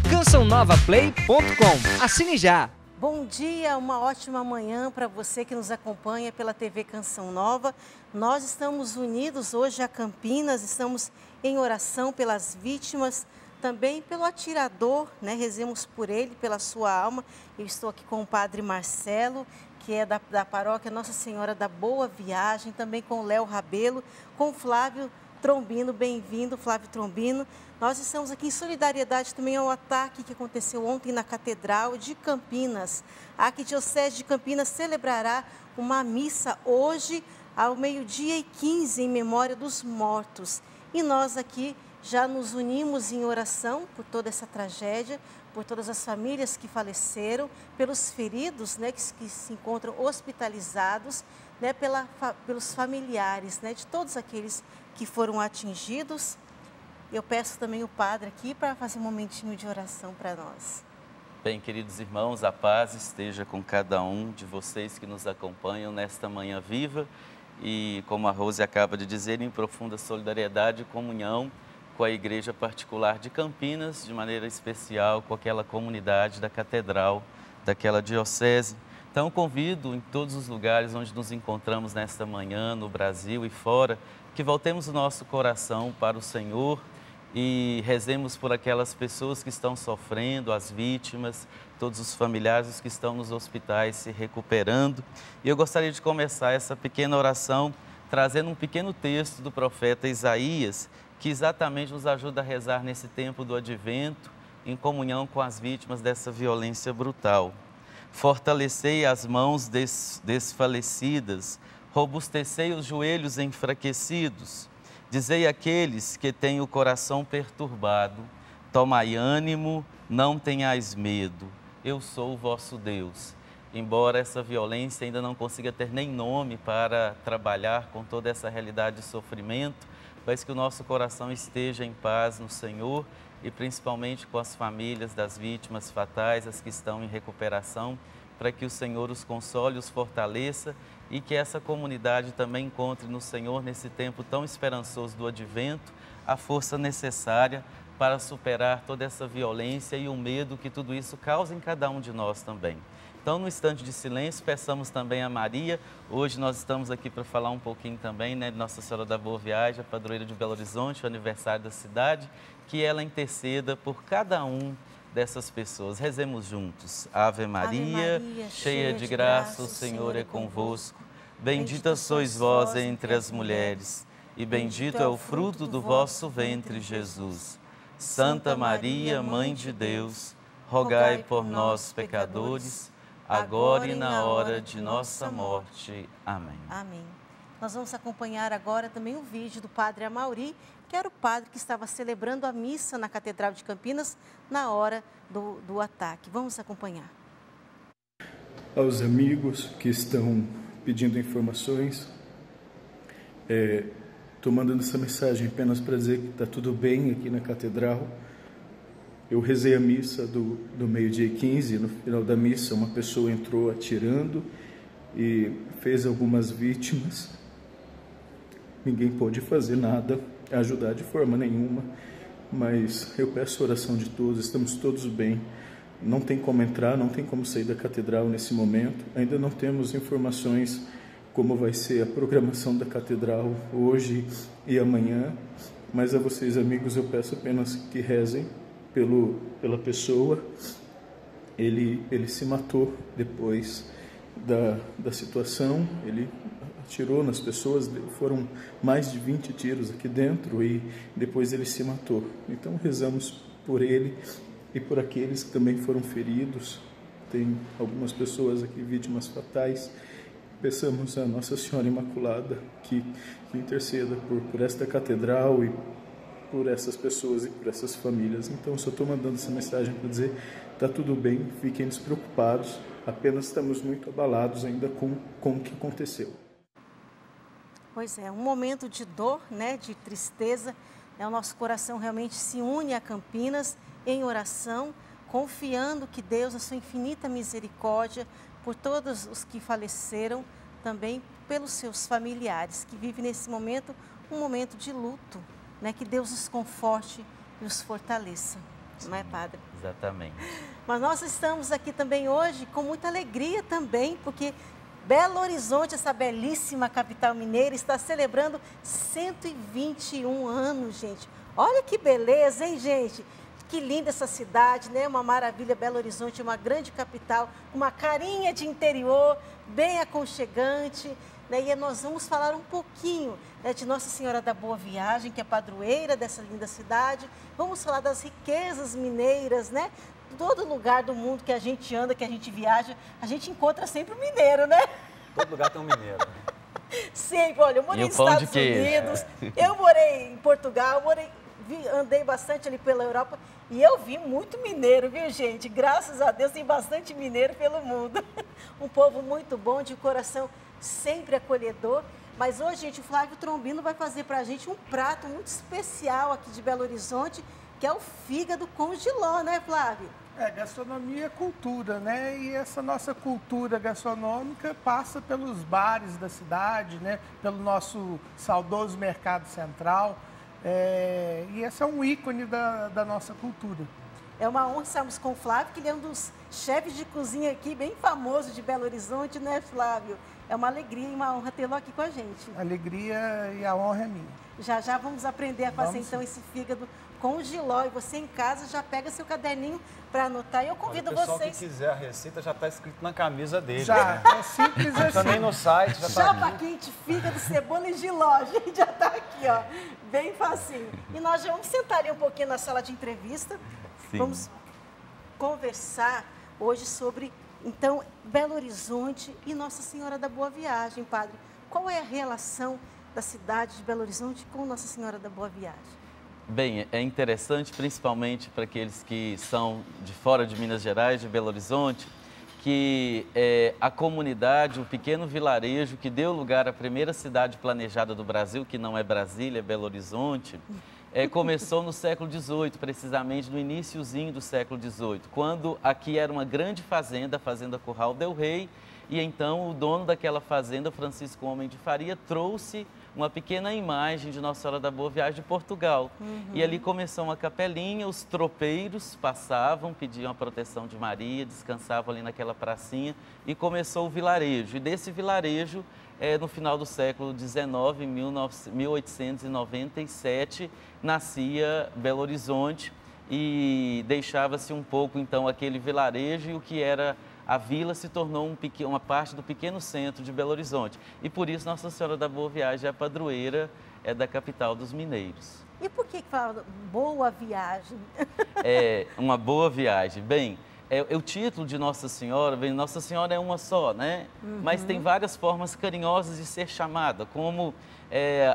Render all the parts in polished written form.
cançãonovaplay.com. Assine já! Bom dia, uma ótima manhã para você que nos acompanha pela TV Canção Nova. Nós estamos unidos hoje a Campinas, estamos em oração pelas vítimas, também pelo atirador, né? Rezemos por ele, pela sua alma. Eu estou aqui com o Padre Marcelo, que é da paróquia Nossa Senhora da Boa Viagem, também com o Léo Rabelo, com o Flávio Trombino. Bem-vindo, Flávio Trombino. Nós estamos aqui em solidariedade também ao ataque que aconteceu ontem na Catedral de Campinas. A Arquidiocese de Campinas celebrará uma missa hoje, ao 12h15, em memória dos mortos. E nós aqui já nos unimos em oração por toda essa tragédia, por todas as famílias que faleceram, pelos feridos, né, que se encontram hospitalizados, né, pelos familiares, né, de todos aqueles que foram atingidos. Eu peço também o padre aqui para fazer um momentinho de oração para nós. Bem, queridos irmãos, a paz esteja com cada um de vocês que nos acompanham nesta manhã viva e, como a Rose acaba de dizer, em profunda solidariedade e comunhão com a Igreja Particular de Campinas, de maneira especial com aquela comunidade da Catedral, daquela diocese. Então, convido em todos os lugares onde nos encontramos nesta manhã, no Brasil e fora, que voltemos o nosso coração para o Senhor e rezemos por aquelas pessoas que estão sofrendo, as vítimas, todos os familiares que estão nos hospitais se recuperando. E eu gostaria de começar essa pequena oração trazendo um pequeno texto do profeta Isaías, que exatamente nos ajuda a rezar nesse tempo do Advento, em comunhão com as vítimas dessa violência brutal. Fortalecei as mãos desfalecidas, robustecei os joelhos enfraquecidos. Dizei àqueles que têm o coração perturbado, tomai ânimo, não tenhais medo, eu sou o vosso Deus. Embora essa violência ainda não consiga ter nem nome para trabalhar com toda essa realidade de sofrimento, mas que o nosso coração esteja em paz no Senhor e principalmente com as famílias das vítimas fatais, as que estão em recuperação, para que o Senhor os console, os fortaleça e que essa comunidade também encontre no Senhor, nesse tempo tão esperançoso do Advento, a força necessária para superar toda essa violência e o medo que tudo isso causa em cada um de nós também. Então, no instante de silêncio, peçamos também a Maria. Hoje nós estamos aqui para falar um pouquinho também, né, de Nossa Senhora da Boa Viagem, a padroeira de Belo Horizonte, o aniversário da cidade, que ela interceda por cada um dessas pessoas. Rezemos juntos. Ave Maria, cheia de graça, o Senhor é convosco. Bendita sois vós entre as mulheres, e bendito é o fruto do vosso ventre, Jesus. Santa Maria, Mãe de Deus, rogai por nós, pecadores, agora e na hora de nossa morte. Amém. Amém. Nós vamos acompanhar agora também o vídeo do Padre Amauri, que era o padre que estava celebrando a missa na Catedral de Campinas na hora do ataque. Vamos acompanhar. Aos amigos que estão pedindo informações, estou mandando essa mensagem apenas para dizer que está tudo bem aqui na Catedral. Eu rezei a missa do 12h15, no final da missa uma pessoa entrou atirando e fez algumas vítimas. Ninguém pôde fazer nada, ajudar de forma nenhuma, mas eu peço a oração de todos, estamos todos bem. Não tem como entrar, não tem como sair da Catedral nesse momento. Ainda não temos informações como vai ser a programação da Catedral hoje e amanhã, mas a vocês, amigos, eu peço apenas que rezem pela pessoa. Ele se matou depois da situação, ele atirou nas pessoas, foram mais de 20 tiros aqui dentro e depois ele se matou. Então rezamos por ele e por aqueles que também foram feridos. Tem algumas pessoas aqui, vítimas fatais. Peçamos a Nossa Senhora Imaculada que interceda por esta catedral e por essas pessoas e por essas famílias. Então, eu só estou mandando essa mensagem para dizer, está tudo bem, fiquem despreocupados, apenas estamos muito abalados ainda com o que aconteceu. Pois é, um momento de dor, né, de tristeza, o nosso coração realmente se une a Campinas em oração confiando que Deus, na sua infinita misericórdia, por todos os que faleceram, também pelos seus familiares, que vivem nesse momento, um momento de luto, né? Que Deus os conforte e os fortaleça, não é, Padre? Exatamente. Mas nós estamos aqui também hoje com muita alegria também, porque Belo Horizonte, essa belíssima capital mineira, está celebrando 121 anos, gente. Olha que beleza, hein, gente? Que linda essa cidade, né? Uma maravilha, Belo Horizonte, uma grande capital, uma carinha de interior, bem aconchegante. Né? E nós vamos falar um pouquinho, né, de Nossa Senhora da Boa Viagem, que é padroeira dessa linda cidade. Vamos falar das riquezas mineiras, né? Todo lugar do mundo que a gente anda, que a gente viaja, a gente encontra sempre um mineiro, né? Todo lugar tem um mineiro. Sempre, olha, eu morei nos Estados Unidos, eu morei em Portugal, andei bastante ali pela Europa e eu vi muito mineiro, viu, gente? Graças a Deus tem bastante mineiro pelo mundo. Um povo muito bom, de coração sempre acolhedor. Mas hoje, gente, o Flávio Trombino vai fazer pra gente um prato muito especial aqui de Belo Horizonte, que é o fígado com jiló, né, Flávio? Gastronomia é cultura, né? E essa nossa cultura gastronômica passa pelos bares da cidade, né? Pelo nosso saudoso Mercado Central. E esse é um ícone da nossa cultura. É uma honra estarmos com o Flávio, que ele é um dos chefes de cozinha aqui, bem famoso de Belo Horizonte, né, Flávio? É uma alegria e uma honra tê-lo aqui com a gente. A alegria e a honra é minha. Já vamos aprender a fazer, então, esse fígado com jiló. E você em casa já pega seu caderninho para anotar. E eu convido vocês... O pessoal que quiser a receita já está escrito na camisa dele. Já, né? é simples assim. Também no site já está. Chapa quente, fígado, cebola e jiló. A gente já está aqui, ó, bem facinho. E nós já vamos sentar ali um pouquinho na sala de entrevista. Sim. Vamos conversar hoje sobre, então, Belo Horizonte e Nossa Senhora da Boa Viagem, Padre. Qual é a relação da cidade de Belo Horizonte com Nossa Senhora da Boa Viagem? Bem, é interessante, principalmente para aqueles que são de fora de Minas Gerais, de Belo Horizonte, que a comunidade, o pequeno vilarejo que deu lugar à primeira cidade planejada do Brasil, que não é Brasília, é Belo Horizonte, começou no século XVIII, precisamente no iniciozinho do século XVIII, quando aqui era uma grande fazenda, a Fazenda Curral del Rei, e então o dono daquela fazenda, Francisco Homem de Faria, trouxe uma pequena imagem de Nossa Senhora da Boa Viagem de Portugal. E ali começou uma capelinha, os tropeiros passavam, pediam a proteção de Maria, descansavam ali naquela pracinha e começou o vilarejo. E desse vilarejo, no final do século XIX, em 1897, nascia Belo Horizonte e deixava-se um pouco então aquele vilarejo e o que era a vila se tornou uma parte do pequeno centro de Belo Horizonte. E por isso Nossa Senhora da Boa Viagem é a padroeira da capital dos mineiros. E por que fala boa viagem? Uma boa viagem. Bem, o título de Nossa Senhora, bem, Nossa Senhora é uma só, né? Mas tem várias formas carinhosas de ser chamada, como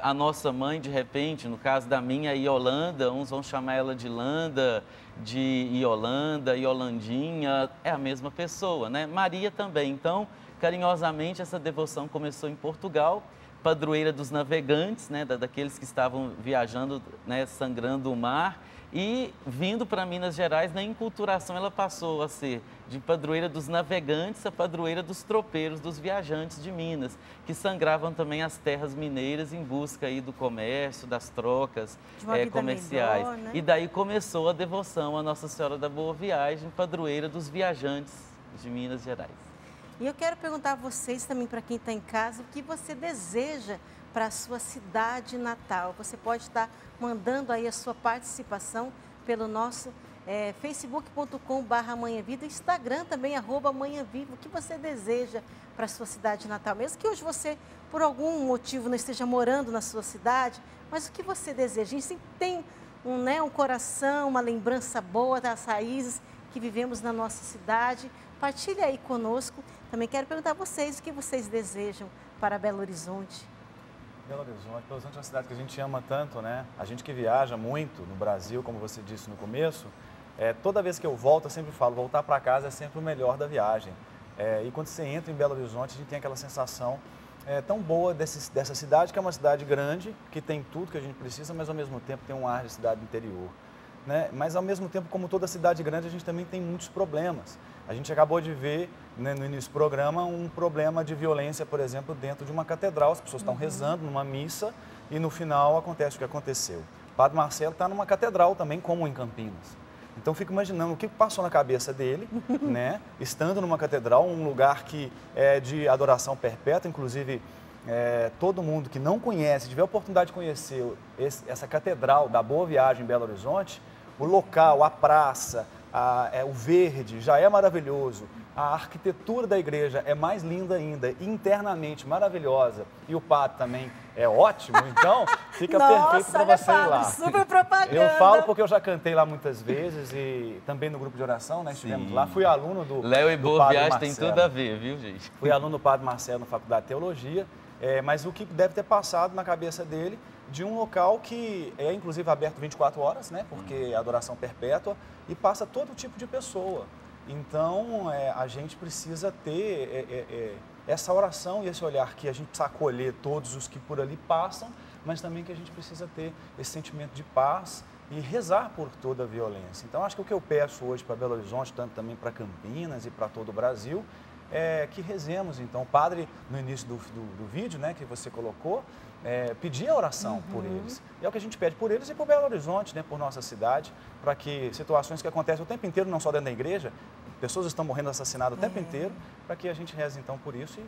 a nossa mãe, de repente, no caso da minha, Iolanda, uns vão chamar ela de Landa, de Iolanda, Iolandinha, é a mesma pessoa, né? Maria também. Então, carinhosamente, essa devoção começou em Portugal, padroeira dos navegantes, né? Daqueles que estavam viajando, né? Sangrando o mar. E vindo para Minas Gerais, na enculturação, ela passou a ser de padroeira dos navegantes a padroeira dos tropeiros, dos viajantes de Minas, que sangravam também as terras mineiras em busca aí do comércio, das trocas comerciais. Melhor, né? E daí começou a devoção a Nossa Senhora da Boa Viagem, padroeira dos viajantes de Minas Gerais. E eu quero perguntar a vocês também, para quem está em casa, o que você deseja para a sua cidade natal. Você pode estar mandando aí a sua participação pelo nosso facebook.com/amanhãviva, Instagram também, @amanhãviva. O que você deseja para a sua cidade natal? Mesmo que hoje você, por algum motivo, não esteja morando na sua cidade, mas o que você deseja? A gente sempre tem um coração, uma lembrança boa das raízes que vivemos na nossa cidade. Partilhe aí conosco. Também quero perguntar a vocês o que vocês desejam para Belo Horizonte. Belo Horizonte é uma cidade que a gente ama tanto, né? A gente que viaja muito no Brasil, como você disse no começo, toda vez que eu volto, eu sempre falo, voltar para casa é sempre o melhor da viagem. E quando você entra em Belo Horizonte, a gente tem aquela sensação tão boa dessa cidade, que é uma cidade grande, que tem tudo que a gente precisa, mas ao mesmo tempo tem um ar de cidade interior. né? Mas ao mesmo tempo, como toda cidade grande, a gente também tem muitos problemas. A gente acabou de ver, né, no início do programa, um problema de violência, por exemplo, dentro de uma catedral. As pessoas estão rezando numa missa e no final acontece o que aconteceu. O Padre Marcelo está numa catedral também, como em Campinas. Então, fico imaginando o que passou na cabeça dele, né? Estando numa catedral, um lugar que é de adoração perpétua, inclusive todo mundo que não conhece, tiver a oportunidade de conhecer essa catedral da Boa Viagem em Belo Horizonte, o local, a praça, o verde já é maravilhoso, a arquitetura da igreja é mais linda ainda, internamente maravilhosa, e o padre também é ótimo, então fica perfeito para você ir lá. Super propaganda. Eu falo porque eu já cantei lá muitas vezes e também no grupo de oração, né? Estivemos lá, fui aluno do Léo e do Boa padre Viagem Marcelo. tem tudo a ver, viu, gente? Fui aluno do Padre Marcelo na Faculdade de Teologia, mas o que deve ter passado na cabeça dele de um local que é inclusive aberto 24 horas, né? Porque é adoração perpétua e passa todo tipo de pessoa. Então, a gente precisa ter essa oração e esse olhar que a gente precisa acolher todos os que por ali passam, mas também que a gente precisa ter esse sentimento de paz e rezar por toda a violência. Então, acho que o que eu peço hoje para Belo Horizonte, tanto também para Campinas e para todo o Brasil, é que rezemos. Então, o padre, no início do vídeo, né, que você colocou, pedir a oração por eles. E é o que a gente pede por eles e por Belo Horizonte, né, por nossa cidade, para que situações que acontecem o tempo inteiro, não só dentro da igreja, pessoas estão morrendo assassinadas o tempo inteiro, para que a gente reze então por isso e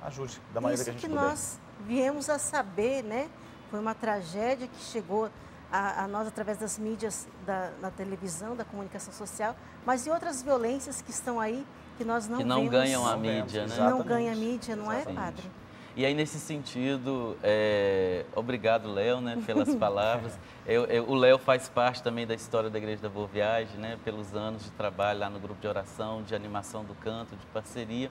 ajude da maneira que a gente puder. Isso que nós viemos a saber, né? Foi uma tragédia que chegou a nós através das mídias, da televisão, da comunicação social, mas e outras violências que estão aí que nós não vemos. Que não ganham a mídia, né? Não ganha a mídia, não é, padre? E aí, nesse sentido, obrigado, Léo, né, pelas palavras. O Léo faz parte também da história da Igreja da Boa Viagem, né, pelos anos de trabalho lá no grupo de oração, de animação do canto, de parceria.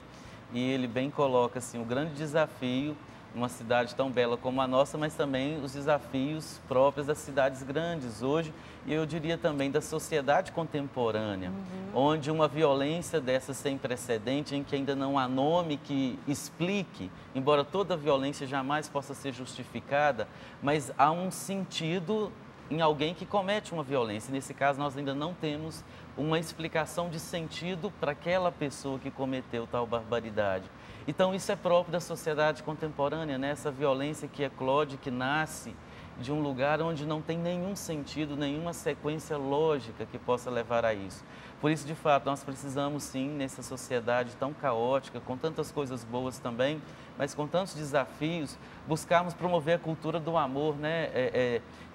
E ele bem coloca assim, o grande desafio numa cidade tão bela como a nossa, mas também os desafios próprios das cidades grandes hoje, e eu diria também da sociedade contemporânea, onde uma violência dessa sem precedente, em que ainda não há nome que explique, embora toda violência jamais possa ser justificada, mas há um sentido em alguém que comete uma violência. Nesse caso, nós ainda não temos uma explicação de sentido para aquela pessoa que cometeu tal barbaridade. Então, isso é próprio da sociedade contemporânea, né? Essa violência que eclode, que nasce de um lugar onde não tem nenhum sentido, nenhuma sequência lógica que possa levar a isso. Por isso, de fato, nós precisamos sim, nessa sociedade tão caótica, com tantas coisas boas também, mas com tantos desafios, buscarmos promover a cultura do amor, né?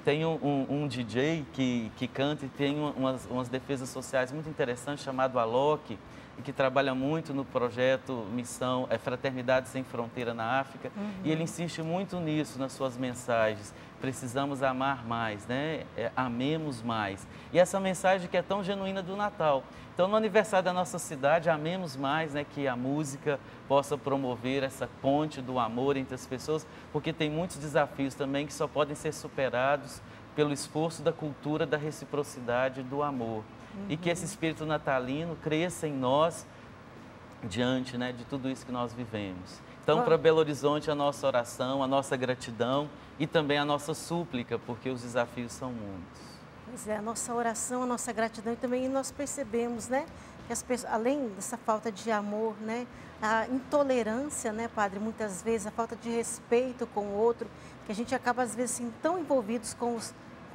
Tem um DJ que canta e tem umas defesas sociais muito interessantes, chamado Alok, e que trabalha muito no projeto Missão Fraternidade Sem Fronteira na África, e ele insiste muito nisso nas suas mensagens. Precisamos amar mais, né? Amemos mais. E essa mensagem que é tão genuína do Natal. Então, no aniversário da nossa cidade, amemos mais, né? Que a música possa promover essa ponte do amor entre as pessoas, porque tem muitos desafios também que só podem ser superados pelo esforço da cultura da reciprocidade do amor. E que esse espírito natalino cresça em nós diante, né, de tudo isso que nós vivemos. Então, para Belo Horizonte, a nossa oração, a nossa gratidão e também a nossa súplica, porque os desafios são muitos. Pois é, a nossa oração, a nossa gratidão, e também nós percebemos, né, que as pessoas, além dessa falta de amor, né, a intolerância, né, padre, muitas vezes, a falta de respeito com o outro, que a gente acaba, às vezes, assim, tão envolvidos com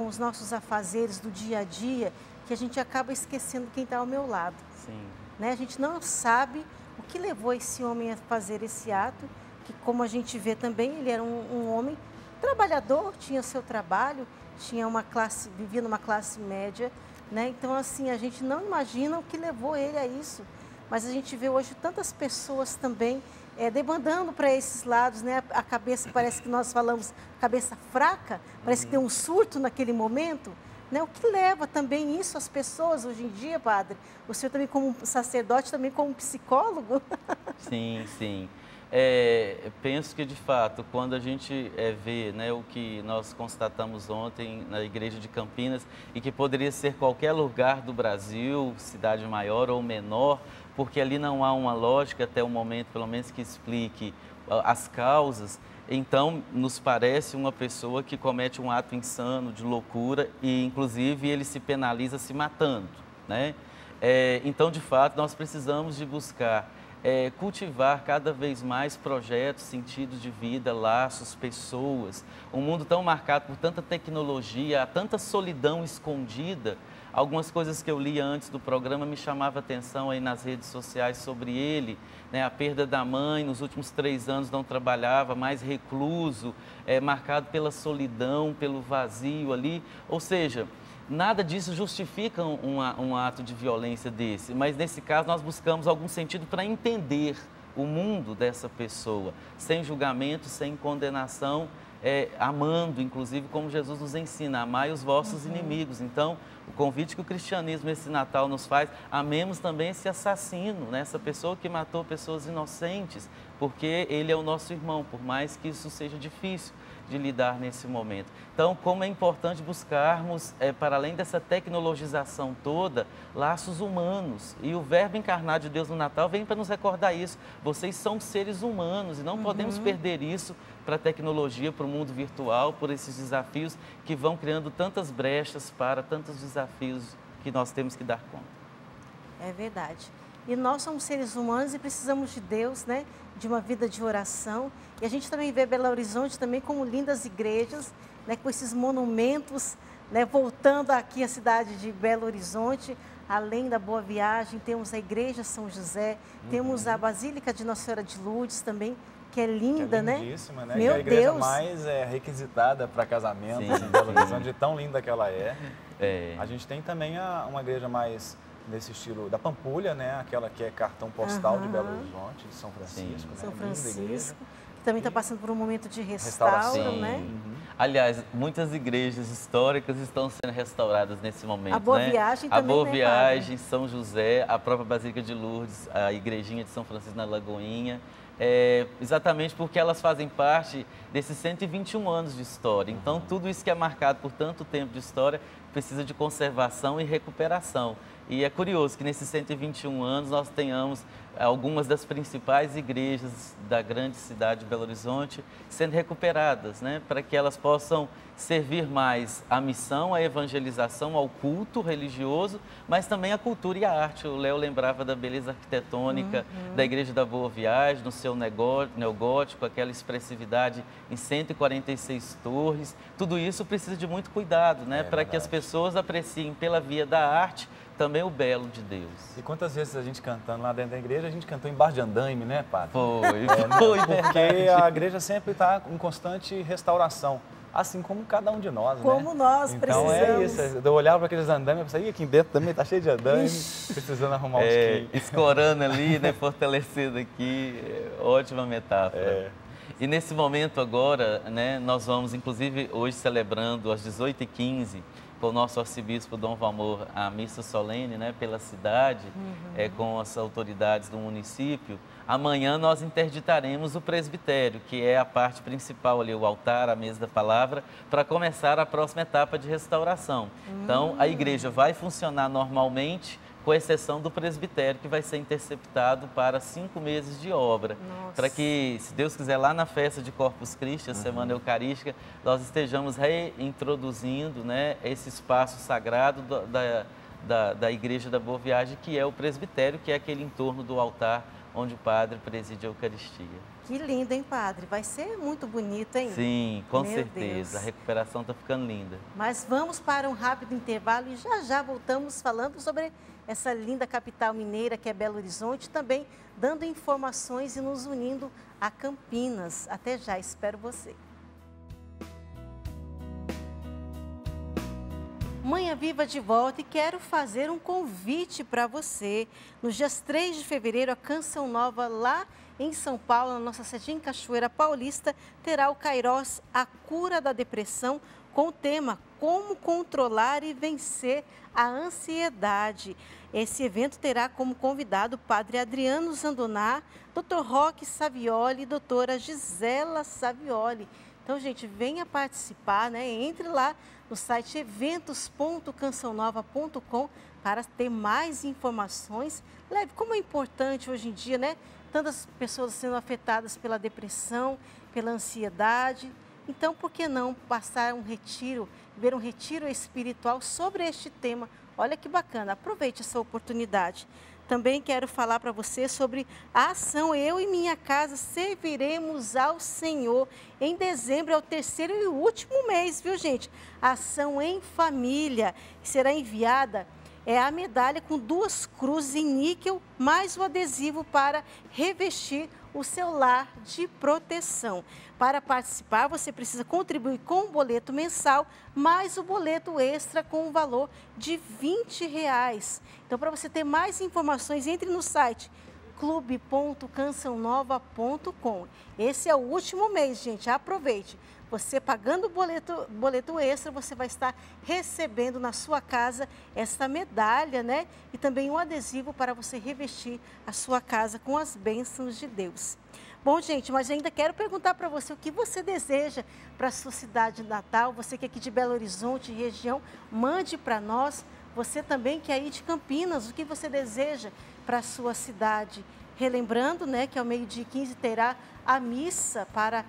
os nossos afazeres do dia a dia, que a gente acaba esquecendo quem está ao meu lado. Sim. Né? A gente não sabe o que levou esse homem a fazer esse ato, que como a gente vê também, ele era um homem trabalhador, tinha seu trabalho, tinha uma classe, vivia numa classe média, né? Então assim, a gente não imagina o que levou ele a isso, mas a gente vê hoje tantas pessoas também demandando para esses lados, né? A cabeça, parece que nós falamos, cabeça fraca, parece que tem um surto naquele momento. Né? O que leva também isso às pessoas hoje em dia, padre? O senhor também como sacerdote, também como psicólogo? Sim, sim. Penso que, de fato, quando a gente vê, né, o que nós constatamos ontem na igreja de Campinas, e que poderia ser qualquer lugar do Brasil, cidade maior ou menor, porque ali não há uma lógica até o momento, pelo menos, que explique as causas, então nos parece uma pessoa que comete um ato insano de loucura e, inclusive, ele se penaliza se matando, né? Então, de fato, nós precisamos de buscar cultivar cada vez mais projetos, sentidos de vida, laços, pessoas. Um mundo tão marcado por tanta tecnologia, tanta solidão escondida. Algumas coisas que eu li antes do programa me chamavam a atenção aí nas redes sociais sobre ele, né? A perda da mãe, nos últimos 3 anos não trabalhava, mais recluso, marcado pela solidão, pelo vazio ali. Ou seja, nada disso justifica um ato de violência desse, mas nesse caso nós buscamos algum sentido para entender o mundo dessa pessoa, sem julgamento, sem condenação, amando, inclusive, como Jesus nos ensina, amai os vossos inimigos. Então, o convite que o cristianismo esse Natal nos faz, amemos também esse assassino, né? Essa pessoa que matou pessoas inocentes, porque ele é o nosso irmão, por mais que isso seja difícil de lidar nesse momento. Então, como é importante buscarmos, para além dessa tecnologização toda, laços humanos. E o Verbo encarnado de Deus no Natal vem para nos recordar isso. Vocês são seres humanos e não podemos perder isso para a tecnologia, para o mundo virtual, por esses desafios que vão criando tantas brechas para tantos desafios que nós temos que dar conta. É verdade. E nós somos seres humanos e precisamos de Deus, né? De uma vida de oração. E a gente também vê Belo Horizonte também como lindas igrejas, né? Com esses monumentos, né? Voltando aqui à cidade de Belo Horizonte, além da Boa Viagem, temos a Igreja São José, temos a Basílica de Nossa Senhora de Lourdes também, que é linda, que é lindíssima, né? Meu que é a igreja Deus. mais requisitada para casamentos em Belo Horizonte, de tão linda que ela é. A gente tem também uma igreja mais nesse estilo da Pampulha, né? Aquela que é cartão postal de Belo Horizonte, de São Francisco. Né? São Francisco, que também está passando por um momento de restauro, né? Aliás, muitas igrejas históricas estão sendo restauradas nesse momento, A Boa né? Viagem a também, Boa né, Viagem, São José, a própria Basílica de Lourdes, a Igrejinha de São Francisco na Lagoinha, exatamente porque elas fazem parte desses 121 anos de história. Então, tudo isso que é marcado por tanto tempo de história precisa de conservação e recuperação. E é curioso que nesses 121 anos nós tenhamos algumas das principais igrejas da grande cidade de Belo Horizonte sendo recuperadas, né? Para que elas possam servir mais à missão, à evangelização, ao culto religioso, mas também à cultura e à arte. O Léo lembrava da beleza arquitetônica da Igreja da Boa Viagem, no seu neogótico, aquela expressividade em 146 torres. Tudo isso precisa de muito cuidado, né? Para que as pessoas apreciem pela via da arte também o belo de Deus. E quantas vezes a gente cantando lá dentro da igreja, a gente cantou em bar de andaime, né, padre? Foi porque a igreja sempre está em constante restauração, assim como cada um de nós, né? Como nós então, precisamos. Então é isso, eu olhava para aqueles andaimes e pensava, aqui dentro também está cheio de andaime, precisando arrumar uns quilos. Escorando ali, né, fortalecendo aqui, ótima metáfora. E nesse momento agora, né, nós vamos, inclusive, hoje celebrando às 18h15, com o nosso arcebispo Dom Valmor, a missa solene, né, pela cidade, com as autoridades do município. Amanhã nós interditaremos o presbitério, que é a parte principal ali, o altar, a mesa da palavra, para começar a próxima etapa de restauração. Então, a igreja vai funcionar normalmente, com exceção do presbitério, que vai ser interceptado para 5 meses de obra. Para que, se Deus quiser, lá na festa de Corpus Christi, a Semana Eucarística, nós estejamos reintroduzindo, né, esse espaço sagrado da Igreja da Boa Viagem, que é o presbitério, que é aquele entorno do altar onde o padre preside a Eucaristia. Que lindo, hein, padre? Vai ser muito bonito, hein? Sim, com Meu certeza. Deus. A recuperação está ficando linda. Mas vamos para um rápido intervalo e já voltamos falando sobre essa linda capital mineira que é Belo Horizonte, também dando informações e nos unindo a Campinas. Até já, espero você. Manhã Viva de volta e quero fazer um convite para você. Nos dias 3 de fevereiro, a Canção Nova lá em São Paulo, na nossa sede em Cachoeira Paulista, terá o Kairos A Cura da Depressão, com o tema Como Controlar e Vencer a Ansiedade. Esse evento terá como convidado o padre Adriano Zandoná, Dr. Roque Savioli e doutora Gisela Savioli. Então, gente, venha participar, né? Entre lá no site eventos.cançãonova.com para ter mais informações. Leve, como é importante hoje em dia, né? Tantas pessoas sendo afetadas pela depressão, pela ansiedade. Então, por que não passar um retiro, ver um retiro espiritual sobre este tema? Olha que bacana, aproveite essa oportunidade. Também quero falar para você sobre a ação Eu e Minha Casa Serviremos ao Senhor. Em dezembro é o terceiro e último mês, viu, gente? A ação em família será enviada a medalha com 2 cruzes em níquel, mais o adesivo para revestir o seu lar de proteção. Para participar, você precisa contribuir com o boleto mensal, mais o boleto extra com o valor de R$20. Então, para você ter mais informações, entre no site clube.cançãonova.com. Esse é o último mês, gente, aproveite. Você pagando o boleto extra, você vai estar recebendo na sua casa essa medalha, né? E também um adesivo para você revestir a sua casa com as bênçãos de Deus. Bom, gente, mas eu ainda quero perguntar para você o que você deseja para a sua cidade natal. Você que é aqui de Belo Horizonte, região, mande para nós. Você também que é aí de Campinas, o que você deseja para a sua cidade. Relembrando, né, que ao meio-dia 15 terá a missa para...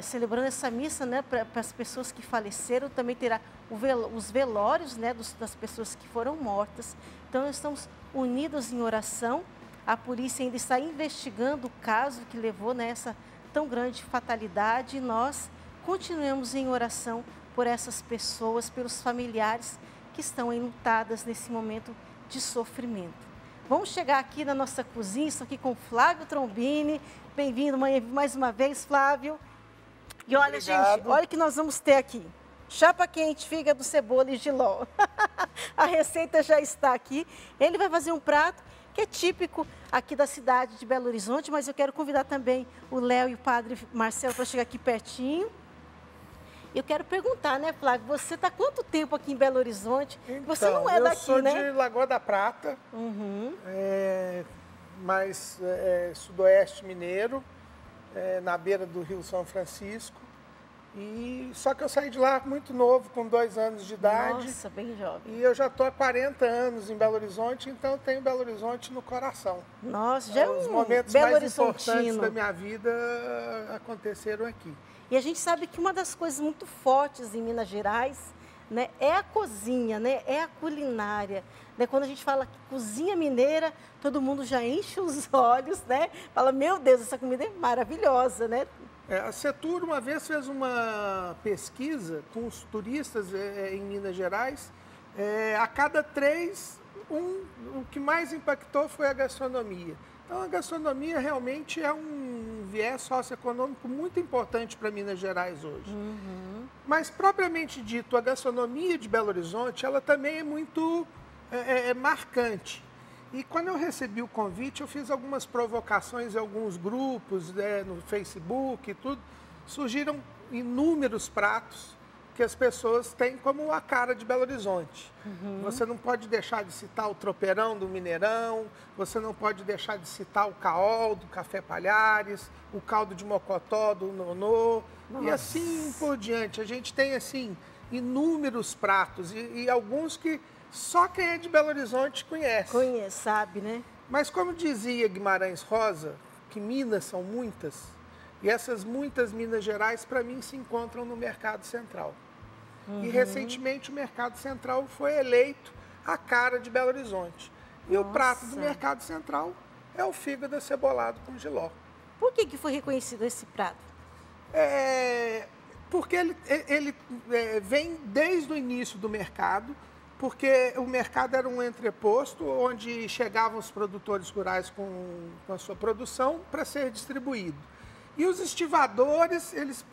celebrando essa missa, né, para as pessoas que faleceram, também terá os velórios, né, das pessoas que foram mortas. Então, nós estamos unidos em oração. A polícia ainda está investigando o caso que levou nessa tão grande fatalidade. E nós continuamos em oração por essas pessoas, pelos familiares que estão enlutadas nesse momento de sofrimento. Vamos chegar aqui na nossa cozinha, estou aqui com Flávio Trombini. Bem-vindo mais uma vez, Flávio. E olha, Obrigado. gente, olha o que nós vamos ter aqui. Chapa quente, fígado, cebola e jiló. A receita já está aqui. Ele vai fazer um prato que é típico aqui da cidade de Belo Horizonte, mas eu quero convidar também o Léo e o padre Marcelo para chegar aqui pertinho. Eu quero perguntar, né, Flávio, você está há quanto tempo aqui em Belo Horizonte? Então, Você não é daqui, eu sou né? de Lagoa da Prata, mais sudoeste mineiro, na beira do Rio São Francisco. Só que eu saí de lá muito novo, com 2 anos de idade. Nossa, bem jovem. E eu já estou há 40 anos em Belo Horizonte, então eu tenho Belo Horizonte no coração. Nossa, já é Os um momentos Belo mais importantes Horizontino. da minha vida aconteceram aqui. E a gente sabe que uma das coisas muito fortes em Minas Gerais, né, é a cozinha, né, é a culinária. Né? Quando a gente fala que cozinha mineira, todo mundo já enche os olhos, né? Fala, meu Deus, essa comida é maravilhosa, né? A Setur uma vez fez uma pesquisa com os turistas em Minas Gerais. A cada 3, o que mais impactou foi a gastronomia. Então, a gastronomia realmente é um viés socioeconômico muito importante para Minas Gerais hoje. Mas, propriamente dito, a gastronomia de Belo Horizonte, ela também é muito marcante. E quando eu recebi o convite, eu fiz algumas provocações em alguns grupos, no Facebook e tudo. Surgiram inúmeros pratos que as pessoas têm como a cara de Belo Horizonte. Você não pode deixar de citar o tropeirão do Mineirão, você não pode deixar de citar o caol do Café Palhares, o caldo de mocotó do Nonô, e assim por diante. A gente tem, assim, inúmeros pratos e alguns que só quem é de Belo Horizonte conhece. Conhece, sabe, né? Mas como dizia Guimarães Rosa, que Minas são muitas, e essas muitas Minas Gerais, para mim, se encontram no Mercado Central. E recentemente o Mercado Central foi eleito a cara de Belo Horizonte. E o prato do Mercado Central é o fígado acebolado com jiló. Por que foi reconhecido esse prato? Porque ele vem desde o início do mercado, porque o mercado era um entreposto onde chegavam os produtores rurais com a sua produção para ser distribuído. E os estivadores, eles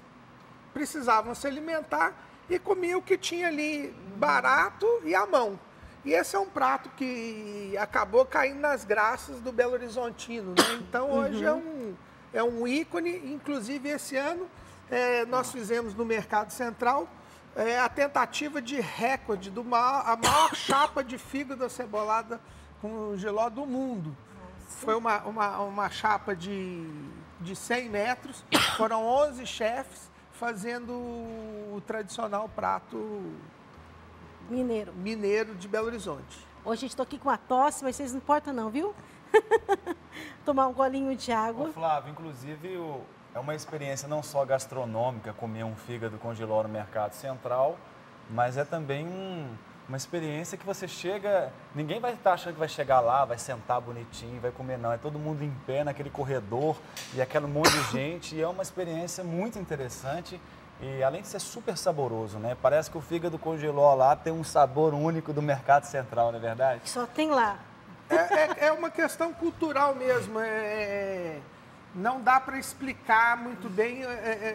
precisavam se alimentar e comiam o que tinha ali barato e à mão. E esse é um prato que acabou caindo nas graças do Belo Horizontino, né? Então, hoje é um ícone. Inclusive, esse ano, nós fizemos no Mercado Central a tentativa de recorde a maior chapa de fígado acebolada com jiló do mundo. Foi uma chapa de 100 metros, foram 11 chefes, fazendo o tradicional prato Mineiro. de Belo Horizonte. Hoje, gente, estou aqui com a tosse, mas vocês não importam não, viu? Tomar um golinho de água. Ô, Flávio, inclusive, é uma experiência não só gastronômica, comer um fígado com jiló no Mercado Central, mas é também uma experiência que você chega... Ninguém vai estar achando que vai chegar lá, vai sentar bonitinho, vai comer, não. É todo mundo em pé naquele corredor e aquele monte de gente. E é uma experiência muito interessante. E além de ser super saboroso, né? Parece que o fígado com jiló lá tem um sabor único do Mercado Central, não é verdade? Só tem lá. É uma questão cultural mesmo. Não dá para explicar muito bem.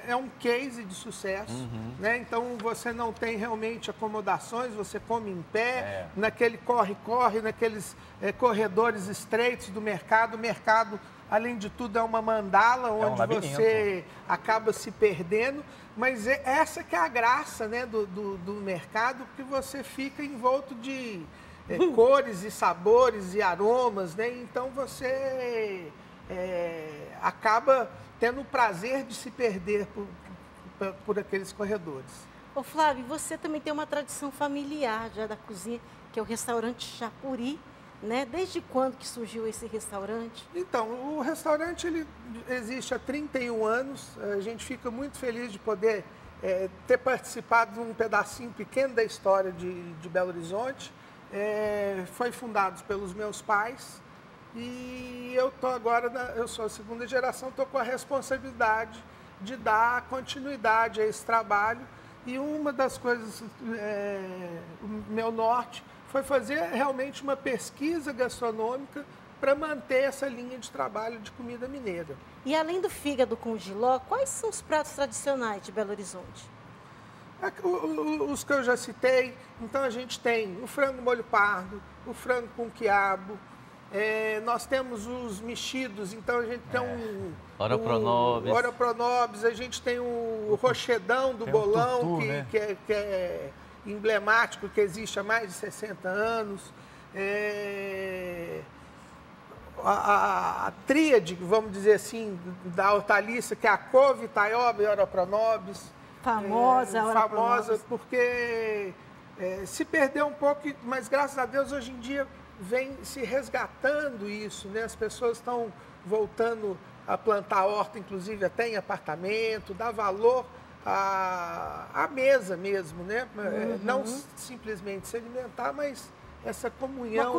É um case de sucesso. Né? Então, você não tem realmente acomodações, você come em pé, naquele corre-corre, naqueles corredores estreitos do mercado. O mercado, além de tudo, é uma mandala onde você acaba se perdendo. Mas essa que é a graça, né, do mercado, porque você fica envolto de cores e sabores e aromas, né? Então você acaba tendo o prazer de se perder por aqueles corredores. Ô Flávio, você também tem uma tradição familiar já da cozinha, que é o restaurante Chapuri, né? Desde quando que surgiu esse restaurante? Então, o restaurante ele existe há 31 anos. A gente fica muito feliz de poder ter participado de um pedacinho pequeno da história de Belo Horizonte. Foi fundado pelos meus pais e eu tô agora, eu sou a segunda geração, estou com a responsabilidade de dar continuidade a esse trabalho. E uma das coisas, o meu norte, foi fazer realmente uma pesquisa gastronômica para manter essa linha de trabalho de comida mineira. E além do fígado com jiló, quais são os pratos tradicionais de Belo Horizonte? Os que eu já citei. Então a gente tem o frango molho pardo, o frango com quiabo, nós temos os mexidos, então a gente tem Ora pronobis, a gente tem o rochedão do bolão, tutu, né? que é emblemático, que existe há mais de 60 anos. A tríade, vamos dizer assim, da hortaliça, que é a couve, taioba e ora pronobis. Famosa porque se perdeu um pouco, mas graças a Deus hoje em dia vem se resgatando isso, né? As pessoas estão voltando a plantar horta, inclusive até em apartamento, dar valor à mesa mesmo, né? Não simplesmente se alimentar, mas essa comunhão.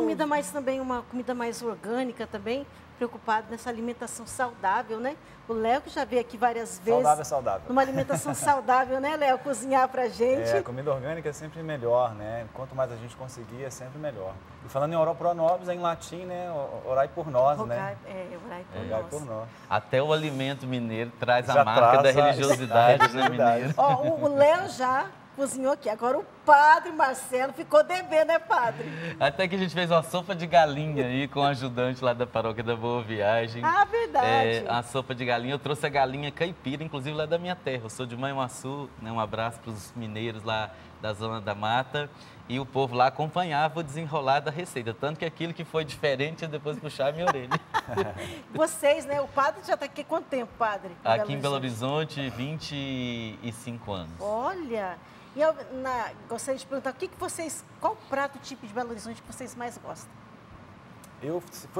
Uma comida mais orgânica também, preocupado nessa alimentação saudável, né? O Léo que já veio aqui várias vezes. Saudável. Uma alimentação saudável, né, Léo? Cozinhar pra gente. A comida orgânica é sempre melhor, né? Quanto mais a gente conseguir, é sempre melhor. E falando em ora pro nobis, é em latim, né? Orai por nós, né? Orai por nós. Até o alimento mineiro traz a marca da religiosidade, né, mineiro? Ó, o Léo já cozinhou aqui. Agora o padre Marcelo ficou devendo, né, padre? Até que a gente fez uma sopa de galinha aí com o ajudante lá da paróquia da Boa Viagem. Ah, verdade. A sopa de galinha, eu trouxe a galinha caipira, inclusive lá da minha terra. Eu sou de Manhuaçu, né? Um abraço para os mineiros lá da Zona da Mata. E o povo lá acompanhava o desenrolar da receita. Tanto que aquilo que foi diferente, eu depois puxava a minha orelha. Vocês, né? O padre já está aqui há quanto tempo, padre? Aqui em Belo Horizonte, 25 anos. Olha... E eu gostaria de perguntar, qual prato típico de Belo Horizonte que vocês mais gostam?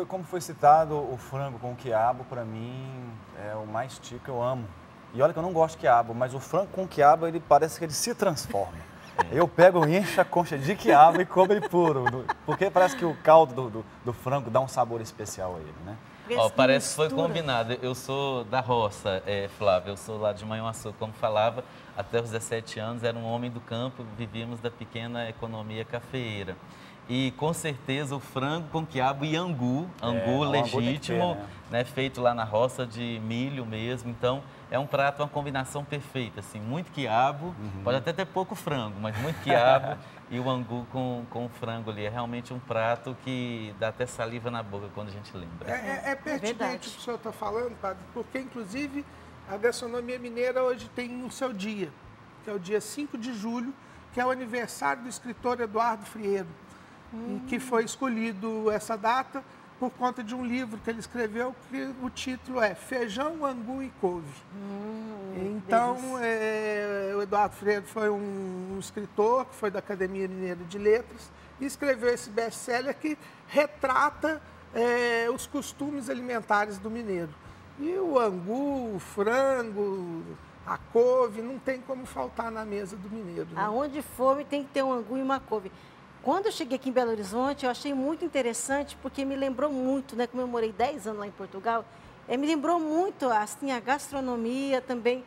Como foi citado, o frango com quiabo, para mim, é o mais típico, eu amo. E olha que eu não gosto de quiabo, mas o frango com quiabo, ele parece que ele se transforma. Eu pego, encho a concha de quiabo e como ele puro, porque parece que o caldo do frango dá um sabor especial a ele, né? Parece que foi combinado. Eu sou da roça, Flávio, eu sou lá de Manhuaçu, como falava, até os 17 anos, era um homem do campo, vivíamos da pequena economia cafeeira. E com certeza o frango com quiabo e angu legítimo, né, feito lá na roça de milho mesmo. Então é um prato, uma combinação perfeita, assim, muito quiabo, pode até ter pouco frango, mas muito quiabo e o angu com frango ali. É realmente um prato que dá até saliva na boca quando a gente lembra. É pertinente o que o senhor está falando, padre, porque inclusive a gastronomia mineira hoje tem o seu dia, que é o dia 5 de julho, que é o aniversário do escritor Eduardo Friedo. E que foi escolhido essa data por conta de um livro que ele escreveu, que o título é Feijão, Angu e Couve. Então, o Eduardo Freire foi um escritor que foi da Academia Mineira de Letras e escreveu esse best-seller que retrata os costumes alimentares do mineiro. E o angu, o frango, a couve, não tem como faltar na mesa do mineiro. Né? Aonde for, tem que ter um angu e uma couve. Quando eu cheguei aqui em Belo Horizonte, eu achei muito interessante, porque me lembrou muito, né? Como eu morei 10 anos lá em Portugal, me lembrou muito assim, a gastronomia também,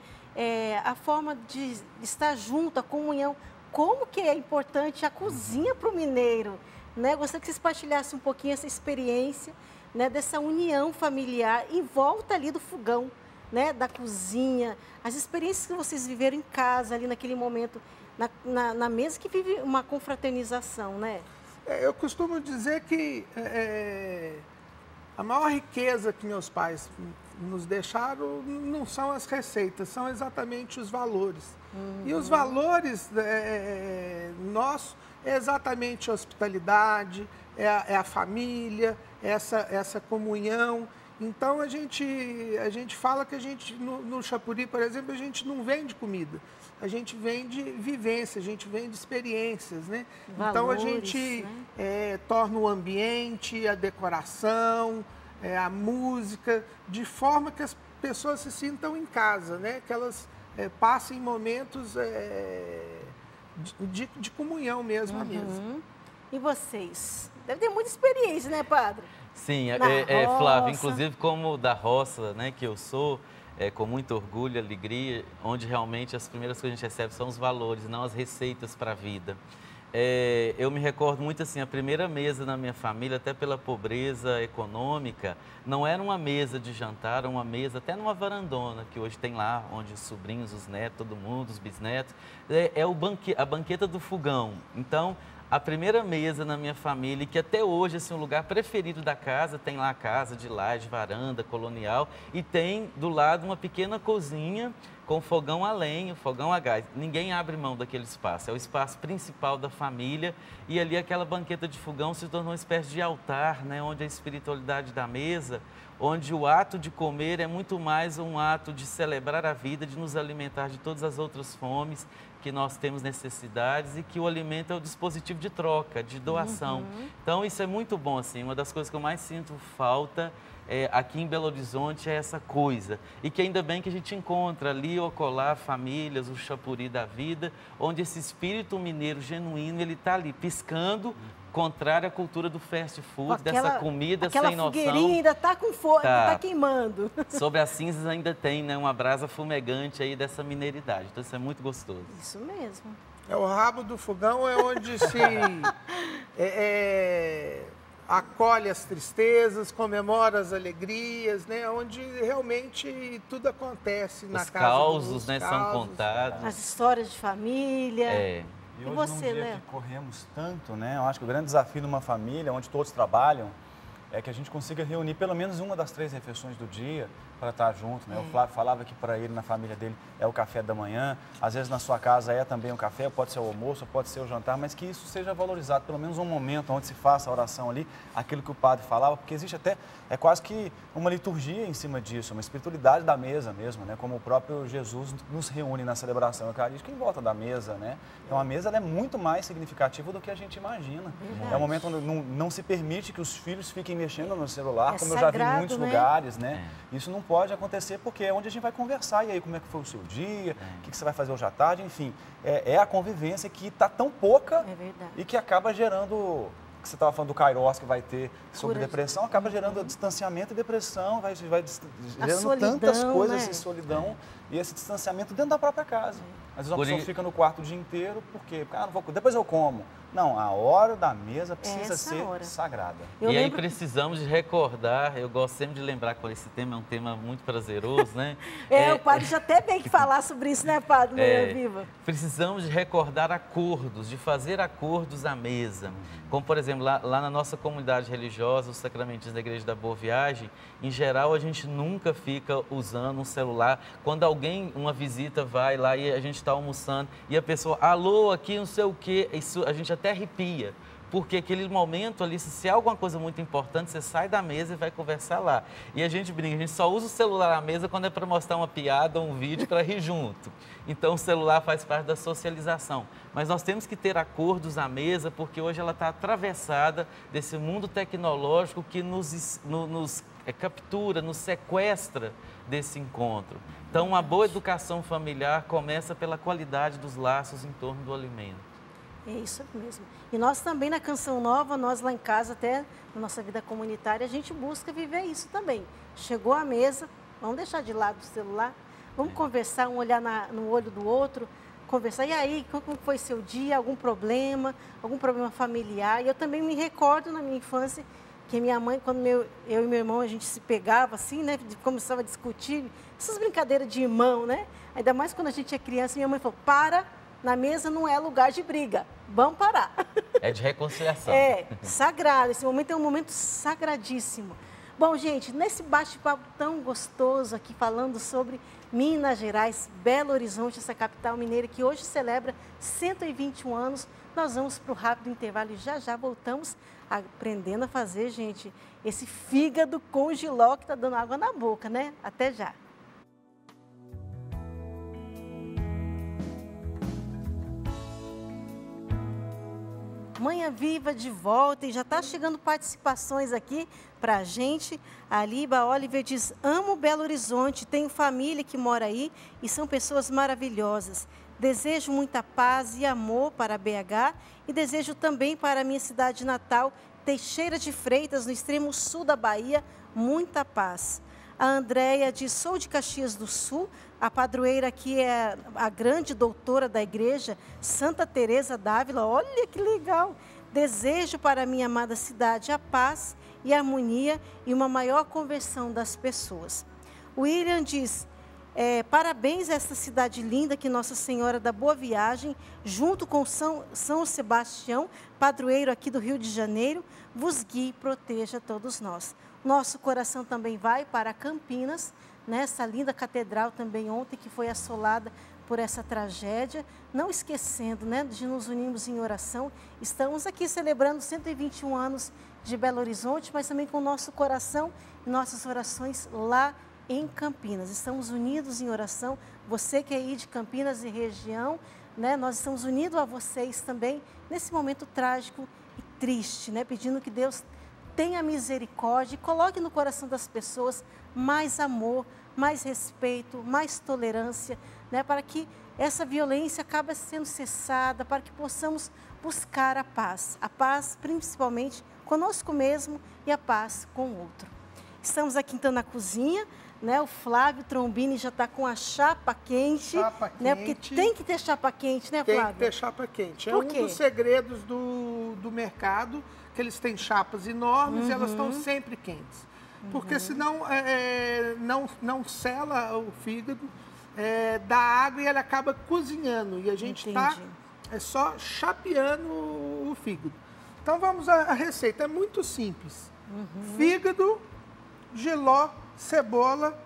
a forma de estar junto, a comunhão. Como que é importante a cozinha para o mineiro, né? Gostaria que vocês partilhassem um pouquinho essa experiência, né? Dessa união familiar em volta ali do fogão, né? Da cozinha, as experiências que vocês viveram em casa, ali naquele momento, na mesa que vive uma confraternização, né? Eu costumo dizer que a maior riqueza que meus pais nos deixaram não são as receitas, são exatamente os valores. E os valores nossos é exatamente a hospitalidade, é a família, essa comunhão. Então, a gente fala que no Chapuri, por exemplo, a gente não vende comida. A gente vende vivência, a gente vende experiências, né? Valores, então, a gente torna o ambiente, a decoração, a música, de forma que as pessoas se sintam em casa, né? Que elas passem momentos de comunhão mesmo à mesa. E vocês? Deve ter muita experiência, né, padre? Sim, Na Flávia, roça. inclusive como da roça, né, que eu sou, com muito orgulho, alegria, onde realmente as primeiras coisas que a gente recebe são os valores, não as receitas para a vida. Eu me recordo muito assim, a primeira mesa na minha família, até pela pobreza econômica, não era uma mesa de jantar, era uma mesa até numa varandona, que hoje tem lá, onde os sobrinhos, os netos, todo mundo, os bisnetos, a banqueta do fogão. Então, a primeira mesa na minha família, que até hoje assim, o lugar preferido da casa, tem lá a casa de laje, varanda, colonial, e tem do lado uma pequena cozinha com fogão a lenha, fogão a gás. Ninguém abre mão daquele espaço, é o espaço principal da família, e ali aquela banqueta de fogão se tornou uma espécie de altar, né, onde a espiritualidade da mesa, onde o ato de comer é muito mais um ato de celebrar a vida, de nos alimentar de todas as outras fomes, que nós temos necessidades, e que o alimento é o dispositivo de troca, de doação. Então, isso é muito bom, assim, uma das coisas que eu mais sinto falta aqui em Belo Horizonte é essa coisa. E que ainda bem que a gente encontra ali ou colar famílias, o Chapuri da vida, onde esse espírito mineiro genuíno, ele está ali piscando, contrário à cultura do fast food, dessa comida sem noção. Aquela fogueirinha ainda está com fogo, Tá. está queimando. Sobre as cinzas ainda tem, né, uma brasa fumegante aí dessa mineiridade. Então, isso é muito gostoso. Isso mesmo. O rabo do fogão é onde se acolhe as tristezas, comemora as alegrias, né? Onde realmente tudo acontece na Os casa. causos, né, são contados. As histórias de família. É. E E hoje, você, num dia Léo? que corremos tanto, né? Eu acho que o grande desafio numa família onde todos trabalham é que a gente consiga reunir pelo menos uma das 3 refeições do dia para estar junto, né? O Flávio falava que para ele, na família dele, é o café da manhã. Às vezes na sua casa é também o café, pode ser o almoço, pode ser o jantar, mas que isso seja valorizado, pelo menos um momento onde se faça a oração ali, aquilo que o padre falava, porque existe até, quase que uma liturgia em cima disso, uma espiritualidade da mesa mesmo, né? Como o próprio Jesus nos reúne na celebração eucarística em volta da mesa, né? Então a mesa ela é muito mais significativa do que a gente imagina. Verdade. É um momento onde não se permite que os filhos fiquem mexendo no celular, É como eu já vi em sagrado, muitos né? lugares, né? Isso não pode acontecer porque é onde a gente vai conversar. E aí, como é que foi o seu dia? O que você vai fazer hoje à tarde? Enfim, é a convivência que está tão pouca É verdade. e que acaba gerando... Que você estava falando do Kairos que vai ter sobre Cura de- depressão, acaba gerando distanciamento e depressão, vai gerando solidão, tantas coisas, né? e solidão e esse distanciamento dentro da própria casa. Às vezes a Por pessoa i- fica no quarto o dia inteiro, porque depois eu como. Não, a hora da mesa precisa Essa ser hora. sagrada. Eu E aí lembro... precisamos de recordar, eu gosto sempre de lembrar que esse tema é um tema muito prazeroso, né? o padre já até tem que falar sobre isso, né, padre? Manhã Viva. Precisamos de recordar acordos, de fazer acordos à mesa. Como, por exemplo, lá na nossa comunidade religiosa, os sacramentistas da Igreja da Boa Viagem, em geral, a gente nunca fica usando um celular. Quando uma visita vai lá e a gente está almoçando e a pessoa, alô, aqui não sei o quê, isso a gente até arrepia. porque aquele momento ali, se é alguma coisa muito importante, você sai da mesa e vai conversar lá. E a gente brinca, a gente só usa o celular à mesa quando é para mostrar uma piada ou um vídeo para rir junto. Então o celular faz parte da socialização. Mas nós temos que ter acordos à mesa, porque hoje ela está atravessada desse mundo tecnológico que nos captura, nos sequestra desse encontro. Então, uma boa educação familiar começa pela qualidade dos laços em torno do alimento. É isso mesmo. E nós também na Canção Nova, nós lá em casa, até na nossa vida comunitária, a gente busca viver isso também. Chegou à mesa, vamos deixar de lado o celular, vamos conversar, um olhar no olho do outro, conversar. E aí, como foi seu dia? Algum problema familiar? E eu também me recordo na minha infância que minha mãe, quando eu e meu irmão, a gente se pegava assim, né? Começava a discutir, essas brincadeiras de irmão, né? Ainda mais quando a gente é criança, minha mãe falou, na mesa não é lugar de briga, vamos parar. É de reconciliação. É, sagrado, esse momento é um momento sagradíssimo. Bom, gente, nesse bate-papo tão gostoso aqui, falando sobre Minas Gerais, Belo Horizonte, essa capital mineira que hoje celebra 121 anos, nós vamos para o rápido intervalo e já voltamos aprendendo a fazer, gente, esse fígado com jiló que está dando água na boca, né? Até já. Manhã Viva de volta e já está chegando participações aqui para a gente. A Liba Oliver diz, amo Belo Horizonte, tenho família que mora aí e são pessoas maravilhosas. Desejo muita paz e amor para BH e desejo também para a minha cidade natal, Teixeira de Freitas, no extremo sul da Bahia, muita paz. A Andréia diz, sou de Caxias do Sul, a padroeira aqui é a grande doutora da igreja, Santa Teresa d'Ávila, olha que legal. Desejo para a minha amada cidade a paz e a harmonia e uma maior conversão das pessoas. O William diz, parabéns a essa cidade linda que Nossa Senhora da Boa Viagem, junto com São Sebastião, padroeiro aqui do Rio de Janeiro, vos guie e proteja todos nós. Nosso coração também vai para Campinas, nessa linda catedral também ontem que foi assolada por essa tragédia, não esquecendo, né, de nos unirmos em oração. Estamos aqui celebrando 121 anos de Belo Horizonte, mas também com o nosso coração e nossas orações lá em Campinas. Estamos unidos em oração, você que é aí de Campinas e região, né, nós estamos unidos a vocês também nesse momento trágico e triste, né, pedindo que Deus tenha misericórdia e coloque no coração das pessoas mais amor, mais respeito, mais tolerância, né, para que essa violência acabe sendo cessada, para que possamos buscar a paz principalmente conosco mesmo e a paz com o outro. Estamos aqui então na cozinha, né, o Flávio Trombini já está com a chapa quente, né, porque tem que ter chapa quente, né, Flávio? Tem que ter chapa quente. É um dos segredos do mercado, que eles têm chapas enormes e elas estão sempre quentes. Porque senão não sela o fígado, dá água e ele acaba cozinhando. E a gente está só chapeando o fígado. Então vamos à receita, é muito simples. Fígado, jiló, cebola,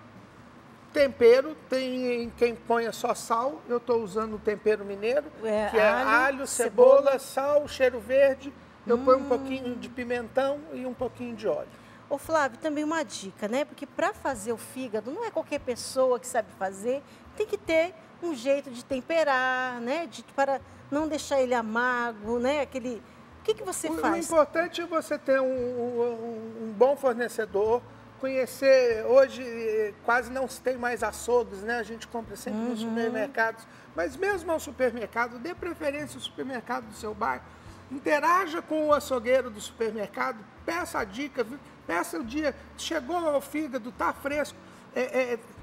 tempero, tem quem ponha só sal, eu estou usando o tempero mineiro, que é alho, cebola, sal, cheiro verde, eu ponho um pouquinho de pimentão e um pouquinho de óleo. Ô Flávio, também uma dica, né? Porque para fazer o fígado, não é qualquer pessoa que sabe fazer, tem que ter um jeito de temperar, né? Para não deixar ele amargo, né? O que você faz? O importante é você ter um bom fornecedor, conhecer, hoje quase não se tem mais açougues, né? A gente compra sempre nos supermercados, mas mesmo ao supermercado, dê preferência ao supermercado do seu bairro, interaja com o açougueiro do supermercado, peça a dica, peça o dia, chegou ao fígado, está fresco,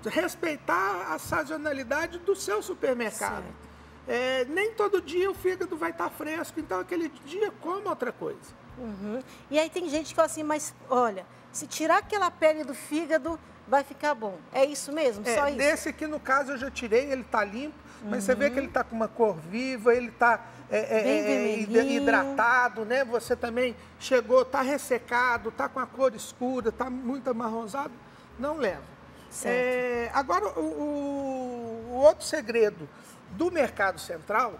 respeitar a sazonalidade do seu supermercado. Nem todo dia o fígado vai estar fresco, então aquele dia coma outra coisa. E aí tem gente que fala assim, mas olha, se tirar aquela pele do fígado, vai ficar bom. É isso mesmo? Só isso? Desse aqui, no caso, eu já tirei, ele está limpo, mas você vê que ele está com uma cor viva, ele está hidratado, né? Você também chegou, está ressecado, está com a cor escura, está muito amarronzado, não leva. Agora, o outro segredo do mercado central,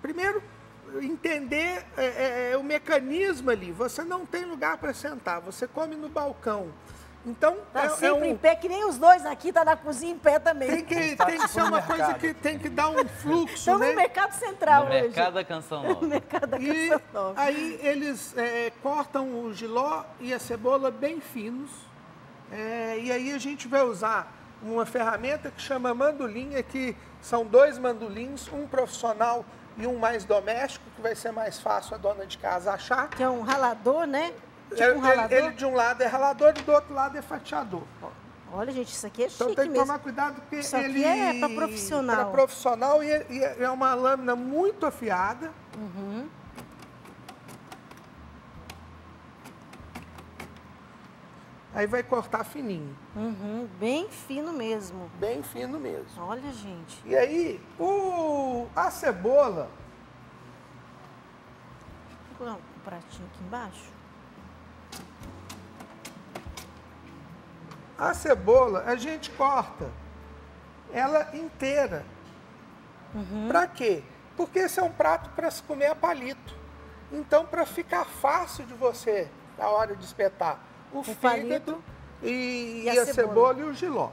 primeiro, entender o mecanismo ali. Você não tem lugar para sentar, você come no balcão. Então, Tá sempre em pé, que nem os dois aqui, tá na cozinha em pé também. tem que ser uma coisa que tem que dar um fluxo, Estamos né? no Mercado Central No hoje. Mercado da Canção Nova. No Mercado da E Canção Nova. aí eles cortam o jiló e a cebola bem finos. E aí a gente vai usar uma ferramenta que chama mandolinha, que são 2 mandolins, um profissional e um mais doméstico, que vai ser mais fácil a dona de casa achar. Que é um ralador, né? Tipo um ralador. Ele de um lado é ralador e do outro lado é fatiador. Olha, gente, isso aqui é chique Então tem que mesmo. tomar cuidado porque Isso aqui ele é para profissional. Para profissional e é uma lâmina muito afiada. Uhum. Aí vai cortar fininho, Uhum, bem fino mesmo. bem fino mesmo. Olha, gente. E aí a cebola, Vou colocar um pratinho aqui embaixo. a cebola a gente corta ela inteira. Para quê? Porque esse é um prato para se comer a palito. Então, para ficar fácil de você, na hora de espetar, o fígado palito e e a a cebola e o jiló.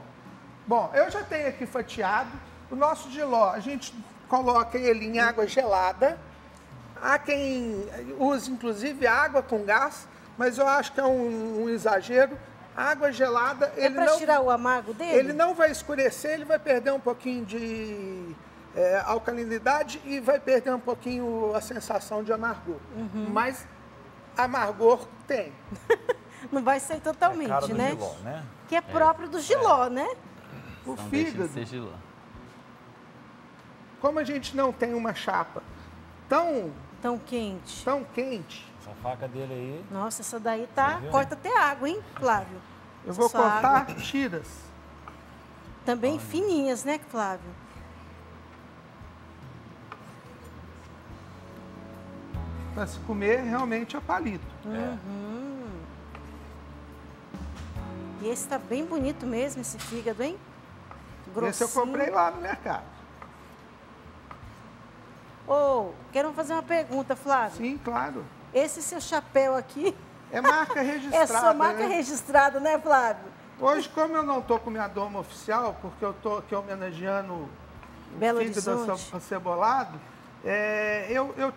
Bom, eu já tenho aqui fatiado. O nosso jiló, a gente coloca ele em água gelada. Há quem use, inclusive, água com gás, mas eu acho que é um exagero. Água gelada, É para tirar o amargo dele? ele não vai escurecer, ele vai perder um pouquinho de alcalinidade e vai perder um pouquinho a sensação de amargor. Mas amargor tem. Não vai sair totalmente, cara do né? jiló, né? Que é próprio do jiló, né? O Não deixa de fígado, ser giló. como a gente não tem uma chapa tão Tão quente. quente, Essa faca dele aí. Nossa, essa daí tá... viu? Corta até água, hein, Flávio? eu vou Só cortar água. tiras. Também fininhas, né, Flávio? Para se comer realmente a palito. E esse tá bem bonito mesmo, esse fígado, hein? Grossinho. Esse eu comprei lá no mercado. Ô, quero fazer uma pergunta, Flávio. Sim, claro. Esse seu chapéu aqui É marca é registrada. sua marca né? registrada, né, Flávio? Hoje, como eu não estou com minha doma oficial, porque eu estou aqui homenageando o Belo fígado Horizonte. acebolado,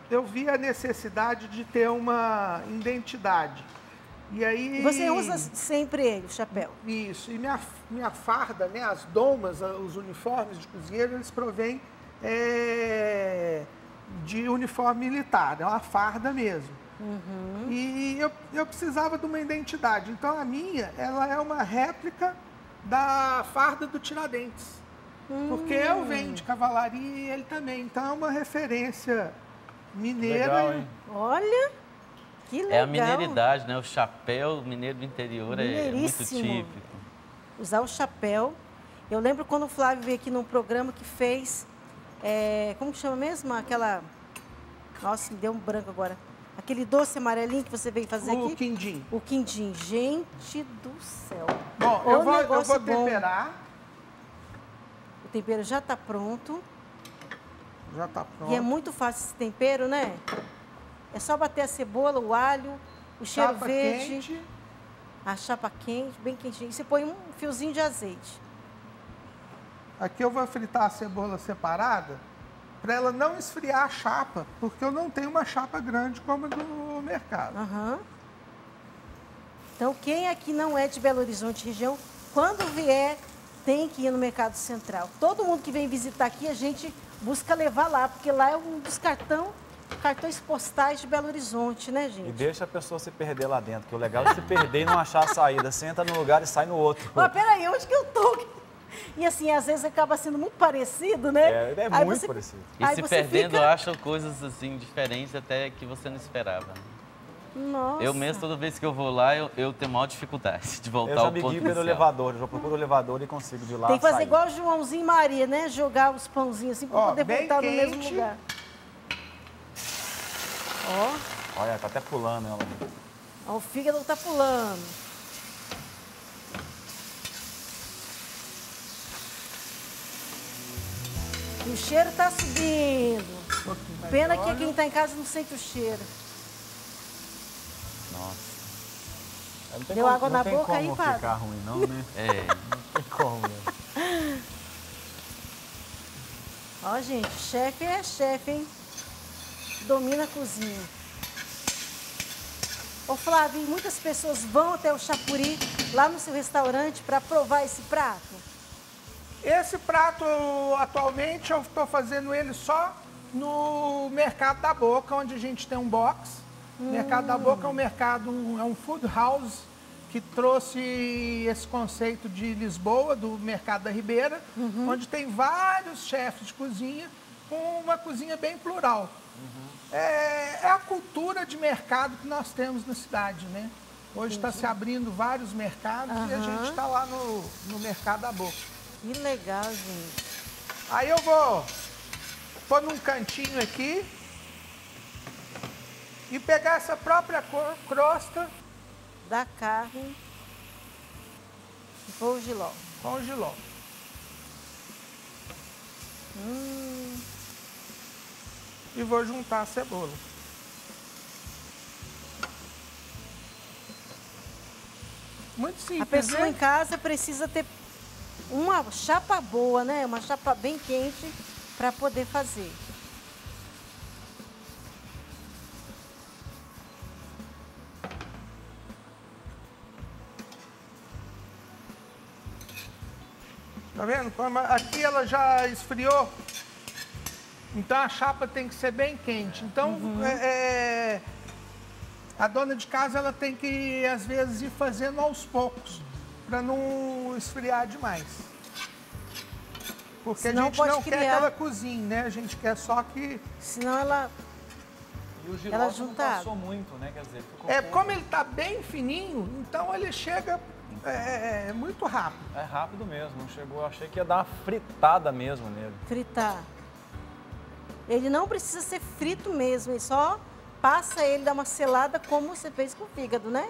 eu vi a necessidade de ter uma identidade. E aí... Você usa sempre ele, o chapéu? Isso. E minha farda, né, as domas, os uniformes de cozinheiro, eles provêm de uniforme militar, é uma farda mesmo. E eu precisava de uma identidade. Então, a minha, ela é uma réplica da farda do Tiradentes. Porque eu venho de cavalaria e ele também. Então, é uma referência mineira. Legal, hein? Olha, que legal. É a mineiridade, né? O chapéu mineiro do interior é muito Mineiríssimo. típico. Usar o chapéu. Eu lembro quando o Flávio veio aqui num programa que fez... como que chama mesmo? Aquela... Nossa, me deu um branco agora. Aquele doce amarelinho que você veio fazer O aqui. quindim. O quindim. Gente do céu. Bom, Ô, eu vou negócio bom. temperar. O tempero já está pronto. Já está pronto. E é muito fácil esse tempero, né? É só bater a cebola, o alho, o cheiro Chapa verde, quente. a chapa quente, bem quentinho. E você põe um fiozinho de azeite. Aqui eu vou fritar a cebola separada para ela não esfriar a chapa, porque eu não tenho uma chapa grande como a do mercado. Aham. Então, quem aqui não é de Belo Horizonte região, quando vier, tem que ir no Mercado Central. Todo mundo que vem visitar aqui, a gente busca levar lá, porque lá é um dos cartões postais de Belo Horizonte, né, E gente? deixa a pessoa se perder lá dentro, que o legal é se perder e não achar a saída. Você entra num lugar e sai no outro. Mas peraí, onde que eu tô? E assim, às vezes acaba sendo muito parecido, né? É Aí muito você- parecido. E Aí se você perdendo, fica- acham coisas assim diferentes até que você não esperava. Nossa. Eu mesmo, toda vez que eu vou lá, eu tenho maior dificuldade de Eu voltar já ao me ponto guio pelo inicial. elevador, eu já procuro o elevador e consigo de lá Tem que fazer sair. igual o Joãozinho e Maria, né? Jogar os pãozinhos assim para Ó, poder bem voltar no mesmo quente. lugar. Ó, Olha, tá até pulando ela. ó, o fígado tá pulando. E o cheiro tá subindo. pouquinho mais Pena de que óleo. quem está em casa não sente o cheiro. Nossa. Não tem Deu água na não boca tem aí, como padre? ficar ruim, não, né? Não tem como, né? Ó, gente, chefe é chefe, hein? Domina a cozinha. Ô, Flávio, e muitas pessoas vão até o Chapuri, lá no seu restaurante, para provar esse prato? Esse prato, atualmente, eu estou fazendo ele só no Mercado da Boca, onde a gente tem um box. Mercado da Boca é um mercado, é um food house que trouxe esse conceito de Lisboa, do Mercado da Ribeira, onde tem vários chefes de cozinha, com uma cozinha bem plural. É a cultura de mercado que nós temos na cidade, né? Hoje está se abrindo vários mercados e a gente está lá no Mercado da Boca. Que legal, gente. Aí eu vou pôr num cantinho aqui e pegar essa própria crosta Da carne e pôr o jiló. com o jiló. E vou juntar a cebola. Muito simples, A pessoa né? em casa precisa ter uma chapa boa, né? Uma chapa bem quente para poder fazer. Tá vendo? Aqui ela já esfriou. Então a chapa tem que ser bem quente. Então a dona de casa ela tem que às vezes ir fazendo aos poucos para não esfriar demais. Porque Senão a gente pode não quer que criar- ela cozinhe, né? A gente quer só que Senão ela... E o Ela giló não juntada. passou muito, né? Quer dizer, ficou como ele tá bem fininho, então ele chega muito rápido. É rápido mesmo, não chegou. Eu achei que ia dar uma fritada mesmo nele. fritar. Ele não precisa ser frito mesmo, ele só passa ele, dá uma selada como você fez com o fígado, né?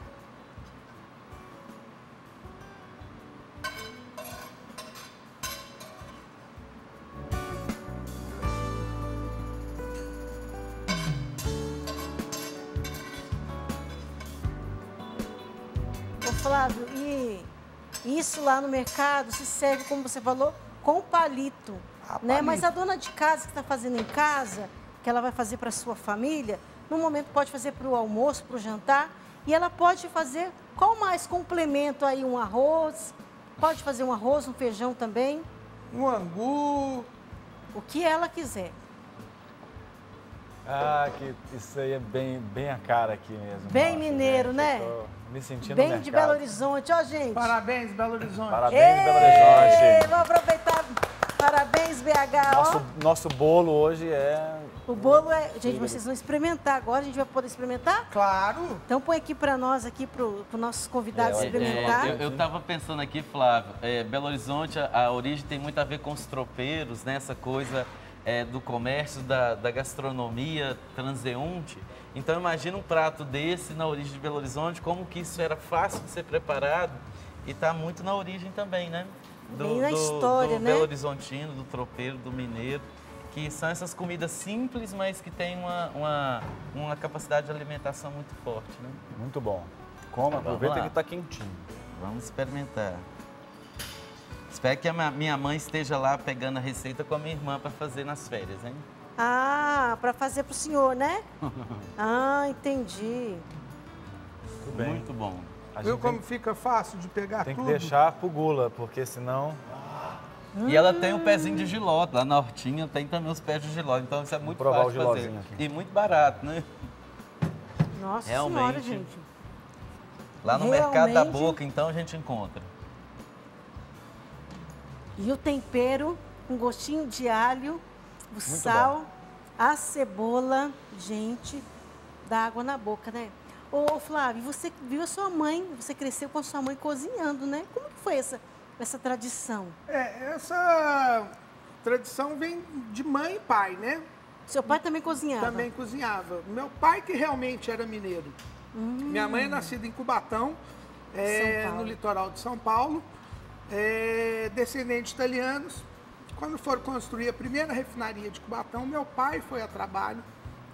Ô Flávio, e isso lá no mercado se serve, como você falou, com palito, né? Mas a dona de casa que está fazendo em casa, que ela vai fazer para sua família, no momento pode fazer para o almoço, para o jantar, e ela pode fazer qual mais complemento aí, um arroz, pode fazer um arroz, um feijão também, Um angu. o que ela quiser. Ah, que isso aí é bem a cara aqui mesmo. Bem Nossa, mineiro, gente, né? eu tô me sentindo Bem no de mercado. Belo Horizonte, ó, gente. Parabéns, Belo Horizonte. Parabéns, Belo Horizonte. Vamos aproveitar. Parabéns, BH, ó. Nosso bolo hoje é... O bolo é... Gente, vocês vão experimentar agora, a gente vai poder experimentar? Claro. Então põe aqui para nós, aqui para os nossos convidados É, experimentar. Eu estava pensando aqui, Flávio, Belo Horizonte, a origem tem muito a ver com os tropeiros, né? Essa coisa do comércio, da gastronomia transeunte. Então imagina um prato desse na origem de Belo Horizonte, como que isso era fácil de ser preparado e está muito na origem também, né? Bem na história, do né? Belo Horizontino, do tropeiro, do mineiro, que são essas comidas simples, mas que têm uma capacidade de alimentação muito forte, né? Muito bom. Coma, aproveita lá. que tá quentinho. Vamos experimentar. Espero que a minha mãe esteja lá pegando a receita com a minha irmã para fazer nas férias, hein? Ah, para fazer para o senhor, né? Ah, entendi. Muito bem. Muito bom. A Viu gente como fica fácil de pegar tem que tudo? deixar pro gula, porque senão... E ela tem um pezinho de jiló, lá na hortinha tem também os pés de jiló, então isso é muito provar fácil o de fazer. jilózinho aqui. E muito barato, né? Nossa Realmente. senhora, gente. Lá no Mercado da Realmente. Boca, então, a gente encontra. E o tempero, um gostinho de alho, o sal, a cebola, gente, dá água na boca, né? Ô Flávio, você viu a sua mãe, você cresceu com a sua mãe cozinhando, né? Como que foi essa tradição? Essa tradição vem de mãe e pai, né? Seu pai também cozinhava? Também cozinhava. Meu pai que realmente era mineiro. Minha mãe é nascida em Cubatão, São Paulo. no litoral de São Paulo. Descendente de italianos. Quando foram construir a primeira refinaria de Cubatão, meu pai foi a trabalho,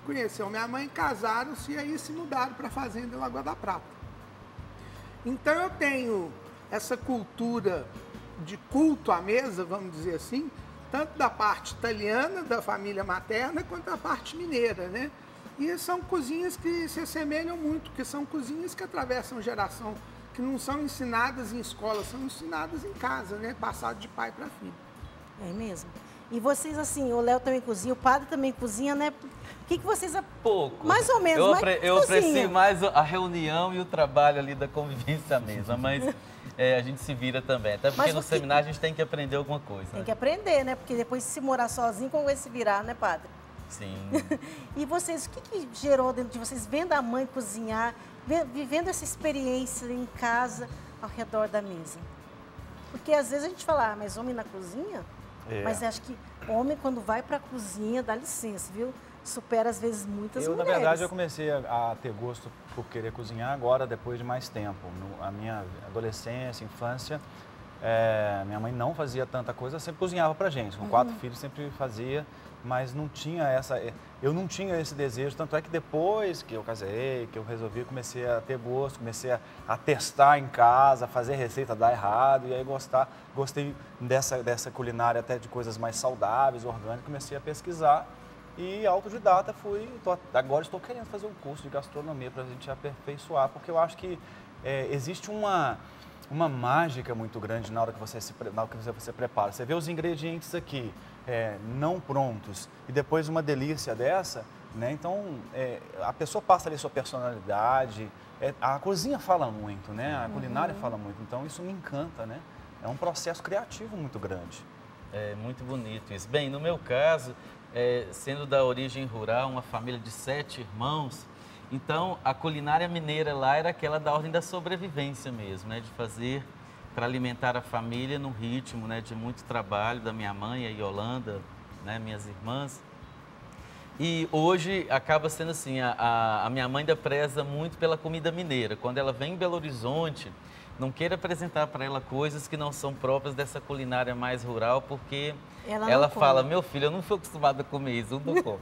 conheceu minha mãe, casaram-se e aí se mudaram para a fazenda em Lagoa da Prata. Então eu tenho essa cultura de culto à mesa, vamos dizer assim, tanto da parte italiana, da família materna, quanto da parte mineira, né? E são cozinhas que se assemelham muito, que são cozinhas que atravessam geração, que não são ensinadas em escola, são ensinadas em casa, né? Passado de pai para filho. É mesmo. E vocês, assim, o Léo também cozinha, o padre também cozinha, né? O que vocês... Pouco. Mais ou menos, eu aprecio mais a reunião e o trabalho ali da convivência à mesa, mas a gente se vira também. Até porque no seminário a gente tem que aprender alguma coisa. Tem que aprender, né? Porque depois se morar sozinho, como vai se virar, né, padre? Sim. E vocês, o que gerou dentro de vocês, vendo a mãe cozinhar, vivendo essa experiência em casa, ao redor da mesa? Porque às vezes a gente fala, mas homem na cozinha? Mas acho que homem, quando vai para a cozinha, dá licença, viu? Supera, às vezes, muitas mulheres. Na verdade, eu comecei a ter gosto por querer cozinhar agora, depois de mais tempo. A minha adolescência, infância, minha mãe não fazia tanta coisa, sempre cozinhava pra gente. Com 4 filhos, sempre fazia, mas não tinha eu não tinha esse desejo. Tanto é que depois que eu casei, que eu resolvi, comecei a ter gosto, comecei a testar em casa, fazer receita dar errado, e aí gostei dessa culinária até de coisas mais saudáveis, orgânicas, comecei a pesquisar. E autodidata agora estou querendo fazer um curso de gastronomia para a gente aperfeiçoar, porque eu acho que existe uma mágica muito grande na hora que você se prepara. Você vê os ingredientes aqui, não prontos, e depois uma delícia dessa, né? Então, a pessoa passa ali sua personalidade, a cozinha fala muito, né? A culinária fala muito, então isso me encanta, né? É um processo criativo muito grande. É muito bonito isso. Bem, no meu caso, sendo da origem rural, uma família de 7 irmãos, então a culinária mineira lá era aquela da ordem da sobrevivência mesmo, né? De fazer para alimentar a família no ritmo, né? De muito trabalho da minha mãe, a Yolanda, né? Minhas irmãs. E hoje acaba sendo assim, a minha mãe ainda preza muito pela comida mineira. Quando ela vem em Belo Horizonte, não queira apresentar para ela coisas que não são próprias dessa culinária mais rural, porque ela fala, meu filho, eu não fui acostumada a comer isso, não dou conta.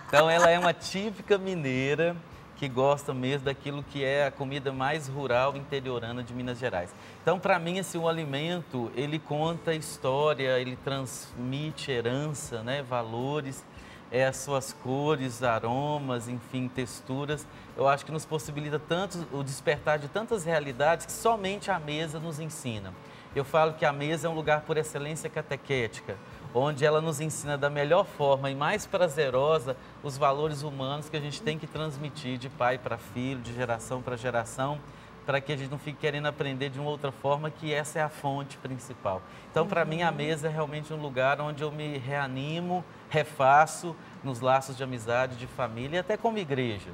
Então ela é uma típica mineira que gosta mesmo daquilo que é a comida mais rural interiorana de Minas Gerais. Então, para mim, assim, o alimento, ele conta história, ele transmite herança, né, valores, as suas cores, aromas, enfim, texturas. Eu acho que nos possibilita tanto o despertar de tantas realidades que somente a mesa nos ensina. Eu falo que a mesa é um lugar por excelência catequética, onde ela nos ensina da melhor forma e mais prazerosa os valores humanos que a gente tem que transmitir de pai para filho, de geração para geração, para que a gente não fique querendo aprender de uma outra forma, que essa é a fonte principal. Então, para mim, a mesa é realmente um lugar onde eu me reanimo, refaço nos laços de amizade, de família e até como igreja.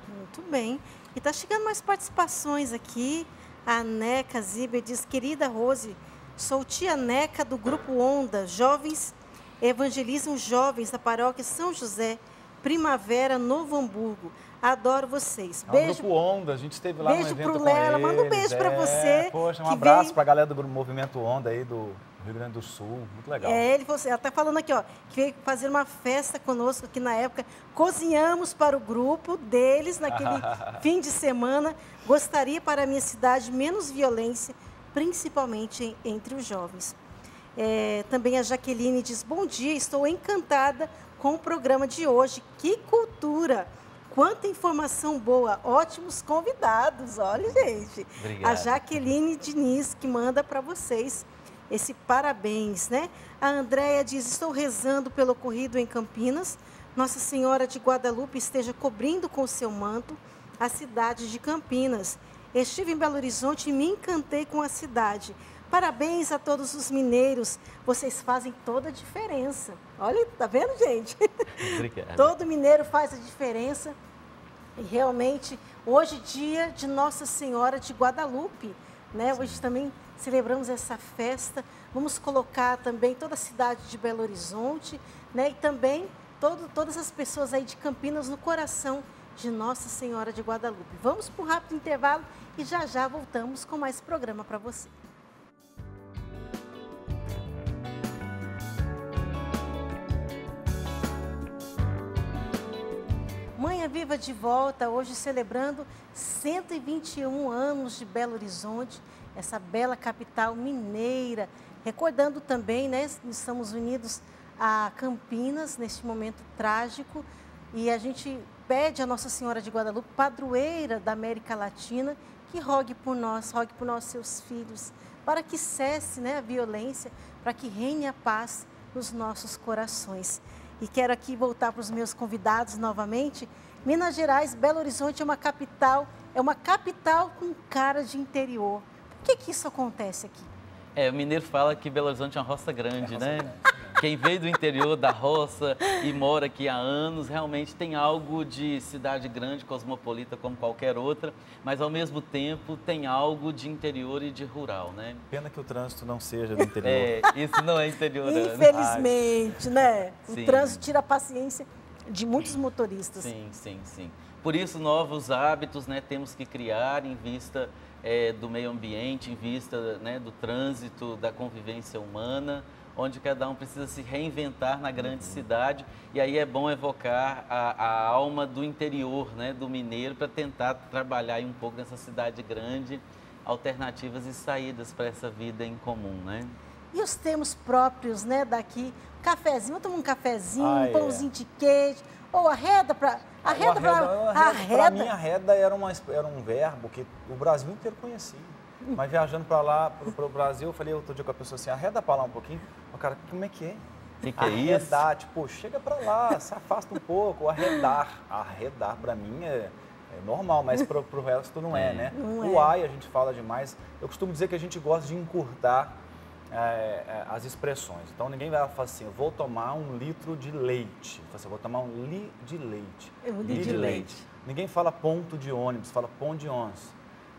Muito bem. E está chegando mais participações aqui. A Neca Ziber diz, querida Rose, sou tia Neca do Grupo Onda, jovens, evangelizam jovens da paróquia São José, Primavera, Novo Hamburgo. Adoro vocês. Beijo. O Grupo Onda, a gente esteve lá no evento com eles. Beijo pro Lela, manda um beijo para você. Poxa, um abraço para a galera do Movimento Onda aí do Rio Grande do Sul, muito legal. Ele está falando aqui, ó, que veio fazer uma festa conosco aqui na época. Cozinhamos para o grupo deles naquele fim de semana. Gostaria para a minha cidade menos violência, principalmente entre os jovens. Também a Jaqueline diz, bom dia, estou encantada com o programa de hoje. Que cultura! Quanta informação boa, ótimos convidados, olha, gente. Obrigado. A Jaqueline Diniz que manda para vocês esse parabéns, né? A Andréia diz, estou rezando pelo ocorrido em Campinas. Nossa Senhora de Guadalupe esteja cobrindo com seu manto a cidade de Campinas. Estive em Belo Horizonte e me encantei com a cidade. Parabéns a todos os mineiros, vocês fazem toda a diferença. Olha, tá vendo, gente? Obrigado. Todo mineiro faz a diferença. E realmente, hoje é dia de Nossa Senhora de Guadalupe, né? Hoje também celebramos essa festa. Vamos colocar também toda a cidade de Belo Horizonte, né? E também todas as pessoas aí de Campinas no coração de Nossa Senhora de Guadalupe. Vamos para um rápido intervalo e já já voltamos com mais programa para você. Manhã Viva de volta, hoje celebrando 121 anos de Belo Horizonte, essa bela capital mineira. Recordando também, né, estamos unidos a Campinas neste momento trágico e a gente pede a Nossa Senhora de Guadalupe, padroeira da América Latina, que rogue por nós seus filhos, para que cesse, né, a violência, para que reine a paz nos nossos corações. E quero aqui voltar para os meus convidados novamente. Minas Gerais, Belo Horizonte é uma capital com cara de interior. Por que isso acontece aqui? O mineiro fala que Belo Horizonte é uma roça grande, né? Quem veio do interior da roça e mora aqui há anos, realmente tem algo de cidade grande, cosmopolita como qualquer outra, mas ao mesmo tempo tem algo de interior e de rural, né? Pena que o trânsito não seja do interior. Isso não é interior. Infelizmente, né? Sim. O trânsito tira a paciência de muitos motoristas. Sim. Por isso, novos hábitos, né, temos que criar em vista do meio ambiente, em vista, né, do trânsito, da convivência humana, onde cada um precisa se reinventar na grande cidade. E aí é bom evocar a alma do interior, né, do mineiro, para tentar trabalhar aí um pouco nessa cidade grande, alternativas e saídas para essa vida em comum, né? E os termos próprios, né, daqui, cafezinho, vamos tomar um cafezinho, pãozinho de queijo, ou arreda para... Para mim, arreda era um verbo que o Brasil inteiro conhecia. Mas viajando para lá, para o Brasil, eu falei outro dia com a pessoa assim, arreda para lá um pouquinho. O cara, como é que é? Que é arredar, isso? Tipo, chega para lá, se afasta um pouco. Arredar para mim é normal, mas para o resto não é, né? O ai a gente fala demais. Eu costumo dizer que a gente gosta de encurtar as expressões. Então, ninguém vai falar assim, eu vou tomar 1 litro de leite. Assim, eu vou tomar 1 li de leite. Li de leite. Ninguém fala ponto de ônibus, fala pão de ônibus.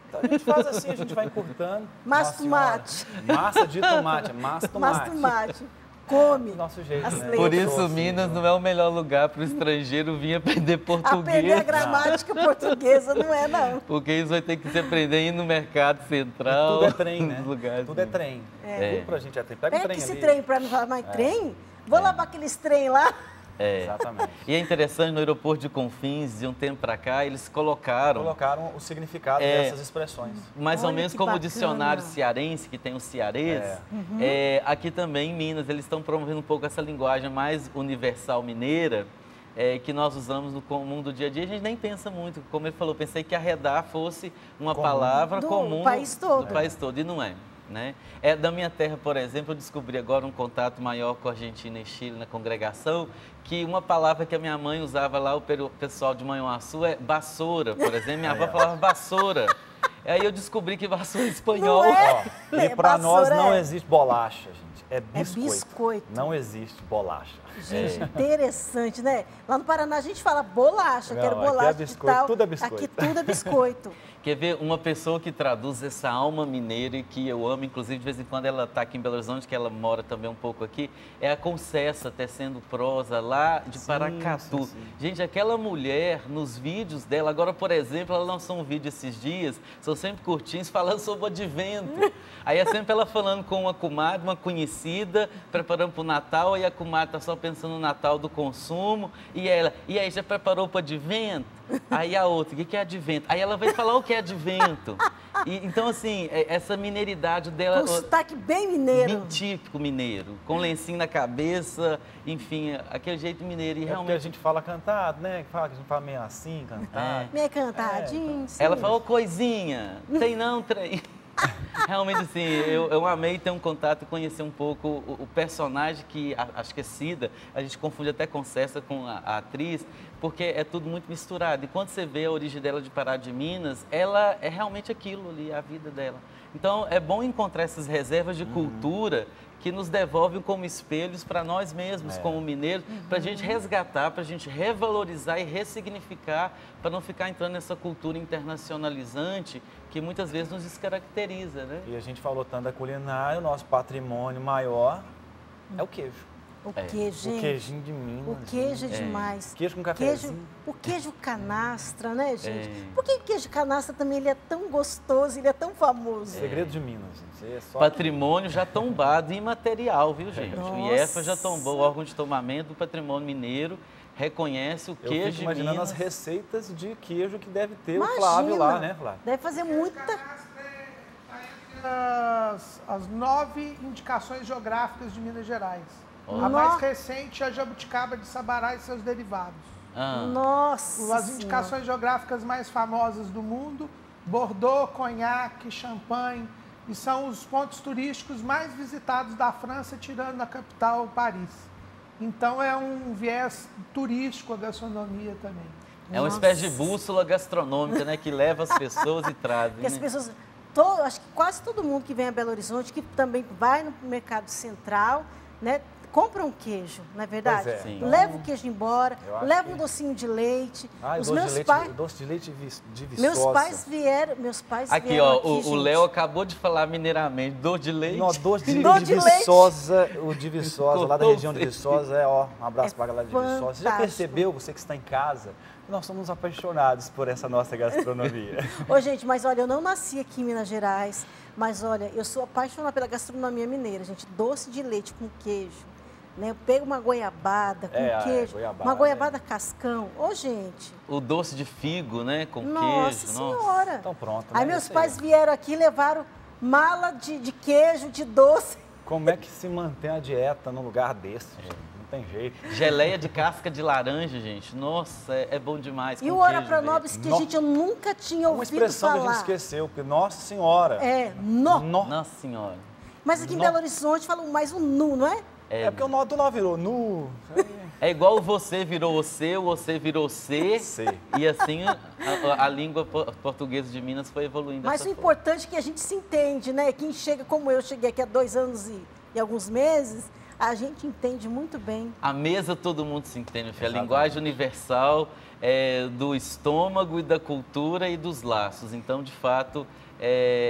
Então, a gente faz assim, a gente vai encurtando. Massa tomate. Massa de tomate, massa tomate. Massa tomate. Come. Nosso jeito, né? Por isso, Minas não é o melhor lugar para o estrangeiro vir aprender português. Aprender a gramática portuguesa não é, não. Porque isso vai ter que se aprender ir no mercado central. Tudo é trem, né? Lugares, tudo é trem. Tudo pra gente é trem. Pega o trem esse ali. trem para não falar mais trem. Vou lá para aqueles trem lá. Exatamente. E é interessante, no aeroporto de Confins, de um tempo para cá, eles colocaram o significado dessas expressões. Mais ou Olha menos que como bacana. o dicionário cearense, que tem o cearês. Aqui também em Minas, eles estão promovendo um pouco essa linguagem mais universal mineira, que nós usamos no comum do dia a dia. A gente nem pensa muito, como ele falou, pensei que arredar fosse uma palavra comum do país todo. Do país todo, e não é. Né? Da minha terra, por exemplo, eu descobri agora um contato maior com a Argentina e Chile na congregação, que uma palavra que a minha mãe usava lá, o pessoal de Manhuaçu, é vassoura, por exemplo. Minha avó falava vassoura. Aí eu descobri que vassoura é espanhol. E para nós não existe bolacha, gente. É biscoito. Não existe bolacha. Gente, interessante, né? Lá no Paraná a gente fala bolacha, quero bolacha, aqui é biscoito, tal. tudo é biscoito. Aqui tudo é biscoito. Quer ver uma pessoa que traduz essa alma mineira e que eu amo, inclusive de vez em quando ela está aqui em Belo Horizonte, que ela mora também um pouco aqui, é a Concessa, tecendo prosa lá de Paracatu. Sim. Gente, aquela mulher, nos vídeos dela, agora, por exemplo, ela lançou um vídeo esses dias, são sempre curtinhos, falando sobre o advento. Aí é sempre ela falando com uma comadre, uma conhecida, preparando para o Natal, e a comadre está só pensando no Natal do consumo, e ela, e aí, já preparou para o advento? Aí a outra, o que é advento? Aí ela vai falar o que é advento. Então, assim, essa mineiridade dela... Com sotaque bem mineiro. Bem típico mineiro, com lencinho na cabeça, enfim, aquele jeito mineiro. E realmente porque a gente fala cantado, né? A gente fala meio assim, cantado. Meio cantadinho. Sim. Ela falou, coisinha, tem não, trem. Realmente, assim, eu amei ter um contato e conhecer um pouco o personagem que, acho que é Cida, a gente confunde até com Cessa, com a atriz, porque é tudo muito misturado. E quando você vê a origem dela de Pará de Minas, ela é realmente aquilo ali, a vida dela. Então, é bom encontrar essas reservas de cultura que nos devolvem como espelhos para nós mesmos, como mineiros, para a gente resgatar, para a gente revalorizar e ressignificar, para não ficar entrando nessa cultura internacionalizante que muitas vezes nos descaracteriza, né? E a gente falou tanto da culinária, o nosso patrimônio maior é o queijo. O queijo, gente. O queijinho de Minas. O queijo é demais. Queijo com cafezinho. O queijo canastra, né, gente? Por que o queijo canastra também ele é tão gostoso, ele é tão famoso? Segredo de Minas, gente. É só patrimônio já tombado imaterial, viu, gente? Nossa. O IEFA já tombou o órgão de tombamento do patrimônio mineiro. reconhece o Eu queijo fico de imaginando Minas. as receitas de queijo que deve ter o Imagina. Flávio lá, né, Flávio? Deve fazer muita... As 9 indicações geográficas de Minas Gerais. Ó. A mais recente é a jabuticaba de Sabará e seus derivados. Ah, Nossa As Senhora. indicações geográficas mais famosas do mundo, Bordeaux, Cognac, Champagne, e são os pontos turísticos mais visitados da França, tirando a capital, Paris. Então é um viés turístico a gastronomia também. é uma espécie de bússola gastronômica, né? Que leva as pessoas e traz. Porque as Né? pessoas, acho que quase todo mundo que vem a Belo Horizonte, que também vai no mercado central, né, compra um queijo, não é verdade? Pois é. Sim. Leva o queijo embora, Eu acho leva que- um docinho de leite. Ah, Os doce meus de leite, pais, doce de leite de Viçosa. meus pais Aqui, vieram ó, aqui, o gente. Léo acabou de falar mineiramente, dor de leite. Não, doce de, Doce de de leite. Viçosa, o de Viçosa, lá da Cortou região de você. Viçosa, um abraço É para a galera de Viçosa. Você já fantástico. percebeu, você que está em casa, que nós somos apaixonados por essa nossa gastronomia. Ô, gente, mas olha, eu não nasci aqui em Minas Gerais, mas olha, eu sou apaixonada pela gastronomia mineira, gente. Doce de leite com queijo, né? Eu pego uma goiabada com queijo, goiabada, uma goiabada cascão. Ô, gente, O doce de figo, né? Com nossa queijo. Senhora. Então pronto, Aí né? meus Isso pais vieram aqui e levaram mala de queijo, de doce. Como é que se mantém a dieta num lugar desse, gente? Não tem jeito. Geleia de casca de laranja, gente. Nossa, é bom demais. E com o ora queijo pra mesmo. nobres que, No- gente, eu nunca tinha Uma ouvido expressão que a falar. gente esqueceu, porque Nossa Senhora. É, nó. Nossa Senhora. Mas aqui em nó. Belo Horizonte falam mais um nu, não é? É porque o nó do nó virou nu. É igual o você virou o você virou C. C. E assim a língua portuguesa de Minas foi evoluindo. Mas dessa o forma. importante é que a gente se entende, né? Quem chega como eu, cheguei aqui há 2 anos e alguns meses, a gente entende muito bem. A mesa todo mundo se entende, filho. A Exatamente. linguagem universal é do estômago e da cultura e dos laços. Então, de fato,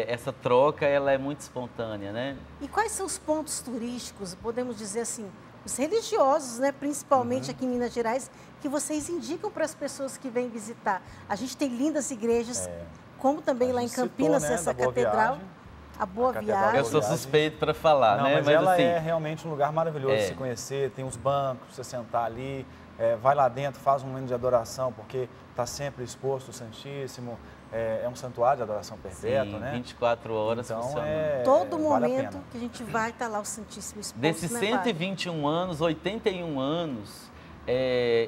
essa troca ela é muito espontânea, né? E quais são os pontos turísticos, podemos dizer assim, os religiosos, né? Principalmente aqui em Minas Gerais, que vocês indicam para as pessoas que vêm visitar? A gente tem lindas igrejas, como também A lá em gente citou, Campinas, né, essa da Boa catedral, Viagem. a Boa A Catedral Viagem. Eu sou Viagem. suspeito para falar, Não, né? mas ela assim, é realmente um lugar maravilhoso de se conhecer. Tem os bancos, você sentar ali, vai lá dentro, faz um momento de adoração, porque está sempre exposto o Santíssimo. É um santuário de adoração perpétua, sim, né? 24 horas Então, funcionando. Todo vale a momento pena. que a gente vai estar lá o Santíssimo exposto, Desses né, Wagner? 121 anos, 81 anos,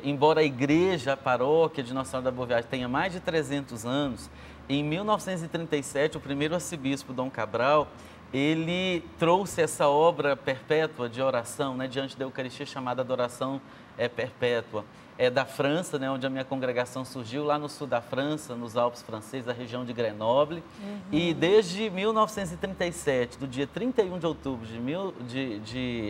embora a igreja, a paróquia de Nossa Senhora da Boa Viagem tenha mais de 300 anos, em 1937, o primeiro arcebispo, Dom Cabral, ele trouxe essa obra perpétua de oração, né, diante da Eucaristia, chamada Adoração Perpétua. É da França, né, onde a minha congregação surgiu, lá no sul da França, nos Alpes franceses, da região de Grenoble. E desde 1937, do dia 31 de outubro,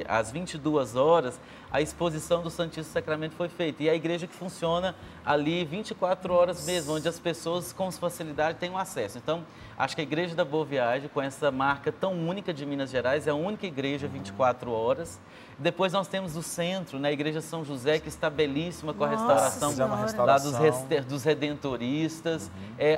às 22 horas, a exposição do Santíssimo Sacramento foi feita. E a igreja que funciona ali 24 horas mesmo, onde as pessoas com facilidade têm um acesso. Então, acho que a Igreja da Boa Viagem, com essa marca tão única de Minas Gerais, é a única igreja 24 horas. Depois nós temos o centro, né, a Igreja São José, que está belíssima com a Nossa restauração Senhora. lá dos redentoristas.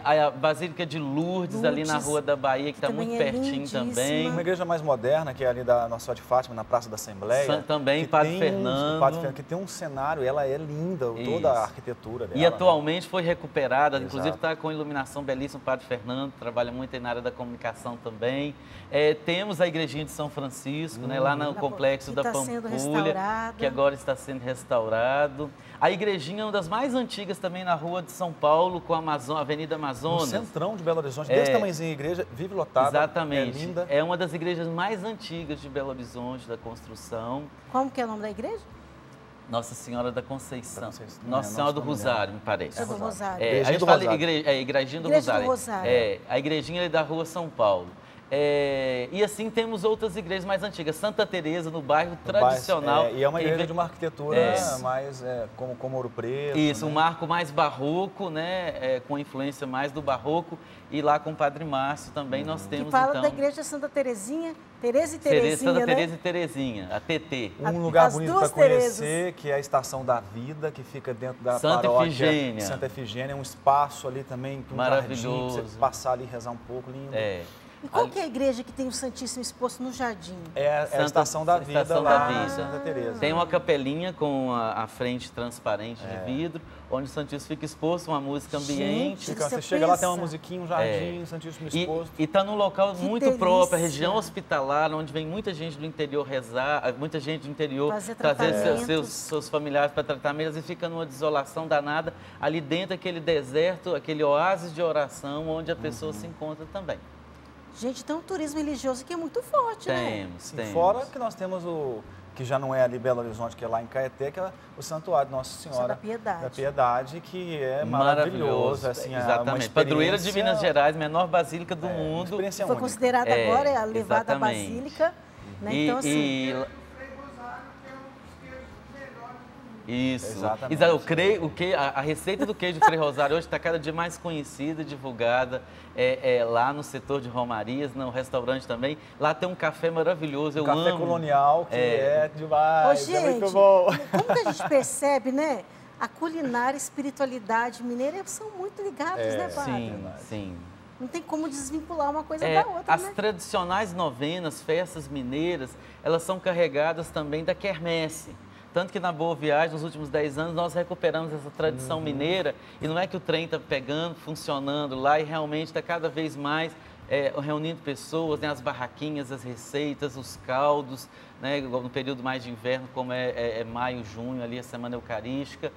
A Basílica de Lourdes, ali na Lourdes, Rua da Bahia, que está também muito é pertinho lindíssima. também. Uma igreja mais moderna, que é ali da Nossa Senhora de Fátima, na Praça da Assembleia. Também, que Padre tem Fernando. que tem um cenário, ela é linda, Isso. toda a arquitetura dela. E atualmente foi recuperada, Exato. inclusive está com iluminação belíssima. O Padre Fernando trabalha muito aí na área da comunicação também. Temos a Igrejinha de São Francisco, né, lá no Complexo que da tá sendo Pampulha, restaurada. que agora está sendo restaurado. A igrejinha é uma das mais antigas também na Rua de São Paulo, com a Avenida No Amazonas. centrão de Belo Horizonte, desse tamanhozinho, a igreja vive lotada. Exatamente. É linda. É uma das igrejas mais antigas de Belo Horizonte, da construção. Como que é o nome da igreja? Nossa Senhora da Conceição. Não, Nossa Senhora do não me Rosário, me parece. É do Rosário. A Igrejinha gente do fala Rosário. Igrejinha do Igreja do Rosário. Rosário. A igrejinha ali da Rua São Paulo. E assim temos outras igrejas mais antigas. Santa Teresa, no bairro tradicional. E é uma que igreja vem- de uma arquitetura mais como Ouro Preto. Isso, né? um marco mais barroco, né? Com influência mais do barroco. E lá com o Padre Márcio também nós Que temos, fala então... da igreja Santa Terezinha, Tereza e Terezinha, Santa né? Teresa e Terezinha, a TT. Um lugar As bonito duas para conhecer, que é a Estação da Vida, que fica dentro da Santa paróquia Efigênia. Santa Efigênia, um espaço ali também, um Maravilhoso. jardim, pra você passar ali e rezar um pouco, lindo. E qual que é a igreja que tem o Santíssimo exposto no jardim? É a Estação da Vida Estação lá da em Vida. Santa Teresa. Tem uma capelinha com a frente transparente de vidro, onde o Santíssimo fica exposto, uma música ambiente. Gente, Você chega lá, tem uma musiquinha, um jardim, Santíssimo exposto. E está num local muito delícia. próprio, a região hospitalar, onde vem muita gente do interior rezar, muita gente do interior Fazer trazer tratamentos. seus familiares para tratamentos e fica numa desolação danada, ali dentro aquele deserto, aquele oásis de oração, onde a pessoa se encontra também. Gente, tem um turismo religioso que é muito forte, né? Temos. Fora que nós temos que já não é ali Belo Horizonte, que é lá em Caeté, que é o Santuário de Nossa Senhora da Piedade. que é maravilhoso. Assim, Exatamente. Padroeira de Minas Gerais, menor basílica do mundo. Experiência Foi única. considerada agora a levada à exatamente. Basílica. Né? Então, assim, Isso. Exatamente. Eu creio que a receita do queijo Frei Rosário hoje está cada dia mais conhecida e divulgada lá no setor de romarias, no restaurante também. Lá tem um café maravilhoso, eu café amo. colonial, que é Ô, demais, gente, é muito bom. como que a gente percebe, né? A culinária e a espiritualidade mineira são muito ligados, né, padre? Sim. Não tem como desvincular uma coisa da outra, As né? tradicionais novenas, festas mineiras, elas são carregadas também da quermesse. Tanto que na Boa Viagem, nos últimos 10 anos, nós recuperamos essa tradição mineira. E não é que o trem está pegando, funcionando lá, e realmente está cada vez mais reunindo pessoas, né, as barraquinhas, as receitas, os caldos, né, no período mais de inverno, como é maio, junho, ali a Semana Eucarística.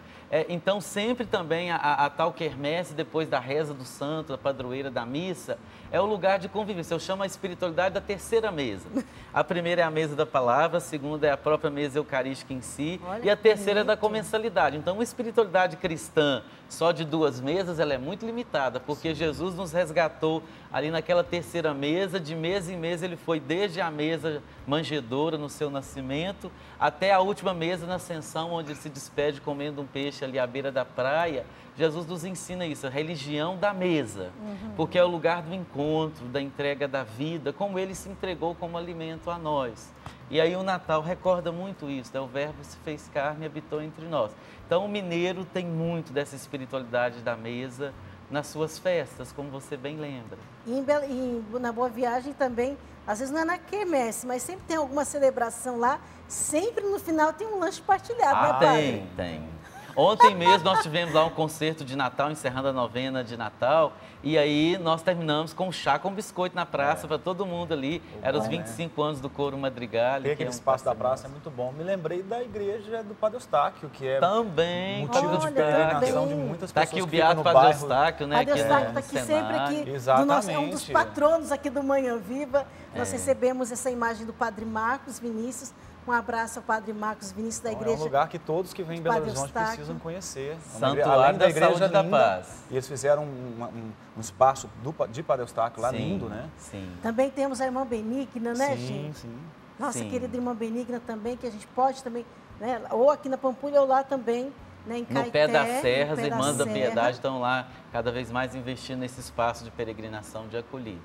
Então, sempre também a tal quermesse, depois da reza do santo, da padroeira, da missa, é o lugar de convivência. Eu chamo a espiritualidade da terceira mesa. A primeira é a mesa da palavra, a segunda é a própria mesa eucarística em si, Olha e a que terceira é da bonito. comensalidade. Então, uma espiritualidade cristã só de 2 mesas, ela é muito limitada, porque Jesus nos resgatou ali naquela terceira mesa, de mês em mês ele foi desde a mesa manjedoura no seu nascimento, até a última mesa na ascensão, onde ele se despede comendo um peixe ali à beira da praia. Jesus nos ensina isso, a religião da mesa, porque é o lugar do encontro, da entrega da vida, como ele se entregou como alimento a nós. E aí o Natal recorda muito isso, né? O Verbo se fez carne e habitou entre nós. Então o mineiro tem muito dessa espiritualidade da mesa nas suas festas, como você bem lembra. E na Boa Viagem também, às vezes não é na quermesse, mas sempre tem alguma celebração lá, sempre no final tem um lanche partilhado, né, padre? Tem. Ontem mesmo nós tivemos lá um concerto de Natal, encerrando a novena de Natal, e aí nós terminamos com chá com biscoito na praça para todo mundo ali. Era os 25 anos do Coro Madrigal. Tem aquele espaço da praça, é muito bom. Me lembrei da igreja do Padre Eustáquio, que é também motivo de Olha, peregrinação também. de muitas Está pessoas aqui o que ficam Beato no Padre bairro. Eustáquio, né? Padre que Eustáquio é está aqui no sempre cenário. aqui, Exatamente. é um dos patronos aqui do Manhã Viva. Nós recebemos essa imagem do Padre Marcos Vinícius. Um abraço ao Padre Marcos Vinícius da Então, igreja. é um lugar que todos que vêm em Belo Padre Horizonte Eustáquio. precisam conhecer. Santuário Além da Saúde e da linda, Paz. E eles fizeram um espaço de Padre Eustáquio lá, Sim, lindo, né? Sim. Também temos a irmã Benigna, né, sim, gente? sim. Nossa Sim. querida irmã Benigna também, que a gente pode também, né, ou aqui na Pampulha ou lá também, né, em Caeté. No pé das serras, no pé Irmãs da serra. Piedade estão lá cada vez mais investindo nesse espaço de peregrinação, de acolhida.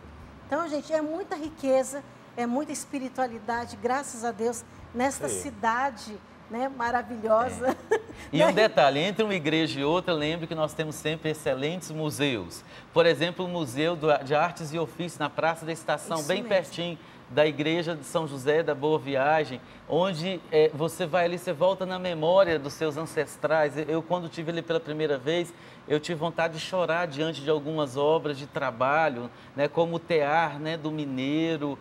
Então, gente, é muita riqueza, é muita espiritualidade, graças a Deus, nesta Sim. cidade, né, maravilhosa. E um detalhe, entre uma igreja e outra, lembre que nós temos sempre excelentes museus. Por exemplo, o Museu de Artes e Ofícios na Praça da Estação, Isso bem mesmo. pertinho da Igreja de São José da Boa Viagem, onde você vai ali, você volta na memória dos seus ancestrais. Eu, quando estive ali pela primeira vez, eu tive vontade de chorar diante de algumas obras de trabalho, né, como o tear, né, do mineiro,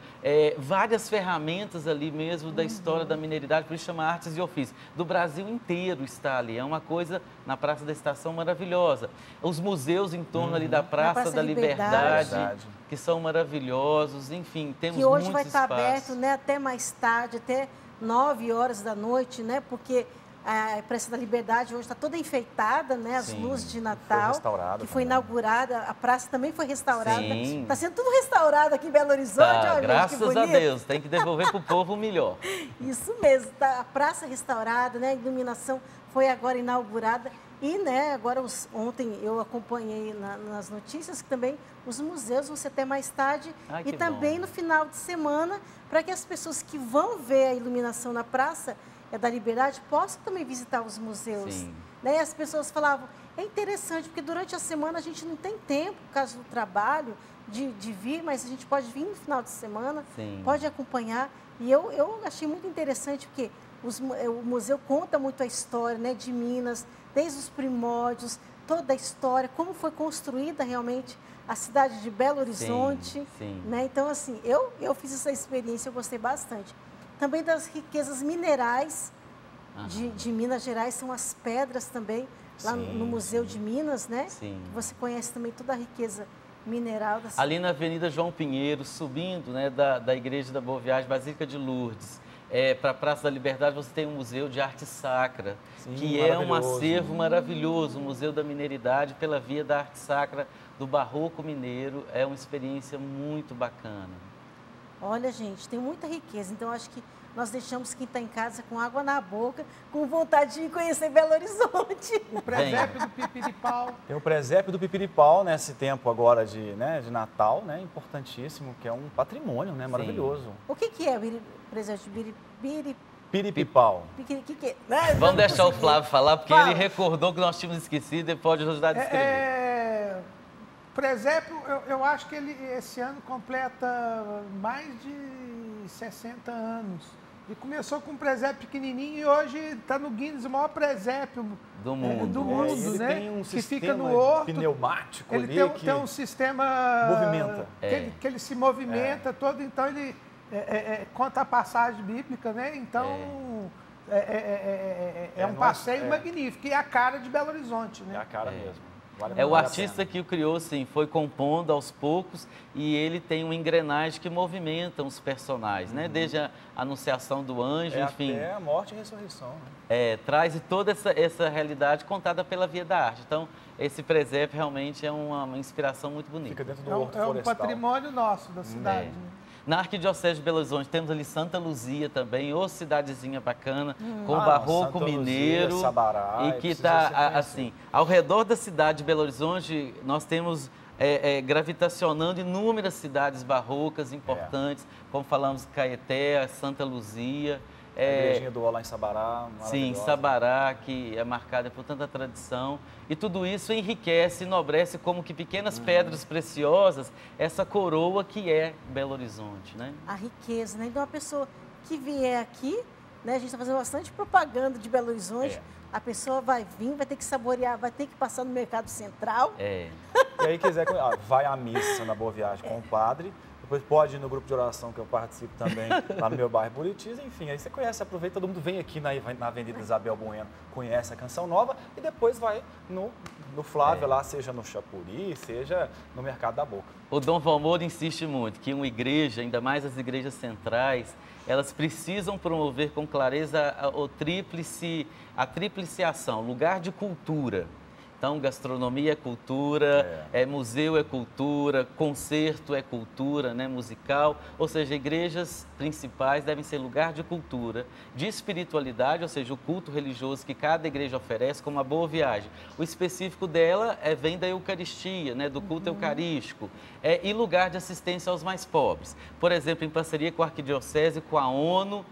várias ferramentas ali mesmo da história da mineiridade, por isso chama Artes e Ofícios. Do Brasil inteiro está ali, é uma coisa na Praça da Estação maravilhosa. Os museus em torno ali da Praça Praça da Liberdade. Liberdade, que são maravilhosos, enfim, temos Que hoje muitos vai estar espaços. aberto, né, até mais tarde, até 9 horas da noite, né, porque a Praça da Liberdade hoje está toda enfeitada, né, as Sim, luzes de Natal, restaurada que foi também. inaugurada, a praça também foi restaurada. Sim. Está sendo tudo restaurado aqui em Belo Horizonte, Tá, olha, gente, que graças a bonito. Deus, tem que devolver para o povo o melhor. Isso mesmo, tá, a praça restaurada, né, a iluminação foi agora inaugurada e, né, agora ontem eu acompanhei nas notícias que também os museus vão ser até mais tarde Ai, e que também bom. no final de semana, para que as pessoas que vão ver a iluminação na Praça da Liberdade possam também visitar os museus. Sim. Né? E as pessoas falavam, é interessante, porque durante a semana a gente não tem tempo, por causa do trabalho, de vir, mas a gente pode vir no final de semana, Sim. pode acompanhar. E eu achei muito interessante, porque o museu conta muito a história, né, de Minas, desde os primórdios, toda a história, como foi construída realmente a cidade de Belo Horizonte. Sim. Né? Então, assim, eu fiz essa experiência, eu gostei bastante. Também das riquezas minerais de Minas Gerais, são as pedras também, lá no Museu de Minas, né? Sim. Você conhece também toda a riqueza mineral da cidade. Ali na Avenida João Pinheiro, subindo, né, da Igreja da Boa Viagem, Basílica de Lourdes, para a Praça da Liberdade, você tem um Museu de Arte Sacra, que é um acervo maravilhoso, o Museu da Mineridade, pela via da arte sacra do Barroco Mineiro. É uma experiência muito bacana. Olha, gente, tem muita riqueza, então acho que nós deixamos quem está em casa com água na boca, com vontade de conhecer Belo Horizonte. O presépio do Pipiripau. Tem o presépio do Pipiripau nesse tempo agora de Natal, né? Importantíssimo, que é um patrimônio, né? Maravilhoso. O que é o presépio de Piripipau. Vamos deixar o Flávio falar, porque ele recordou que nós tínhamos esquecido e pode ajudar a descrever. Presépio, eu acho que ele esse ano completa mais de 60 anos. E começou com um presépio pequenininho e hoje está no Guinness, o maior presépio do mundo, ele né? Tem um que sistema fica no horto, pneumático ele ali tem um sistema movimenta. Que ele se movimenta todo, então ele conta a passagem bíblica, né? Então é um passeio magnífico e é a cara de Belo Horizonte, né? É a cara mesmo. O artista que o criou, sim, foi compondo aos poucos e ele tem uma engrenagem que movimenta os personagens, né? Desde a anunciação do anjo, enfim. Até a morte e a ressurreição. Né? Traz toda essa realidade contada pela via da arte. Então, esse presépio realmente é uma inspiração muito bonita. Fica dentro do horto florestal. É um patrimônio nosso da cidade. Né? Na Arquidiocese de Belo Horizonte temos ali Santa Luzia também, ou cidadezinha bacana, com o Barroco Santa Mineiro. Luzia, Sabará, e que está, assim, ao redor da cidade de Belo Horizonte, nós temos gravitacionando inúmeras cidades barrocas importantes, como falamos, Caeté, Santa Luzia. A igrejinha do Ó lá em Sabará. Sim, Sabará, que é marcada por tanta tradição. E tudo isso enriquece, enobrece como que pequenas pedras preciosas, essa coroa que é Belo Horizonte, né? A riqueza, né? Então, a pessoa que vier aqui, né? A gente está fazendo bastante propaganda de Belo Horizonte. A pessoa vai vir, vai ter que saborear, vai ter que passar no Mercado Central. E aí quiser, vai à missa na Boa Viagem com o padre. Depois pode ir no grupo de oração que eu participo também, lá no meu bairro Buritis. Enfim, aí você conhece, aproveita, todo mundo vem aqui na Avenida Isabel Bueno, conhece a Canção Nova e depois vai no Flávio lá, seja no Chapuri, seja no Mercado da Boca. O Dom Valmor insiste muito que uma igreja, ainda mais as igrejas centrais, elas precisam promover com clareza a tríplice ação, lugar de cultura. Então, gastronomia é cultura, museu é cultura, concerto é cultura, né, musical. Ou seja, igrejas principais devem ser lugar de cultura, de espiritualidade, ou seja, o culto religioso que cada igreja oferece, como a Boa Viagem. O específico dela vem da Eucaristia, né, do culto eucarístico, e lugar de assistência aos mais pobres. Por exemplo, em parceria com a Arquidiocese, com a ONU,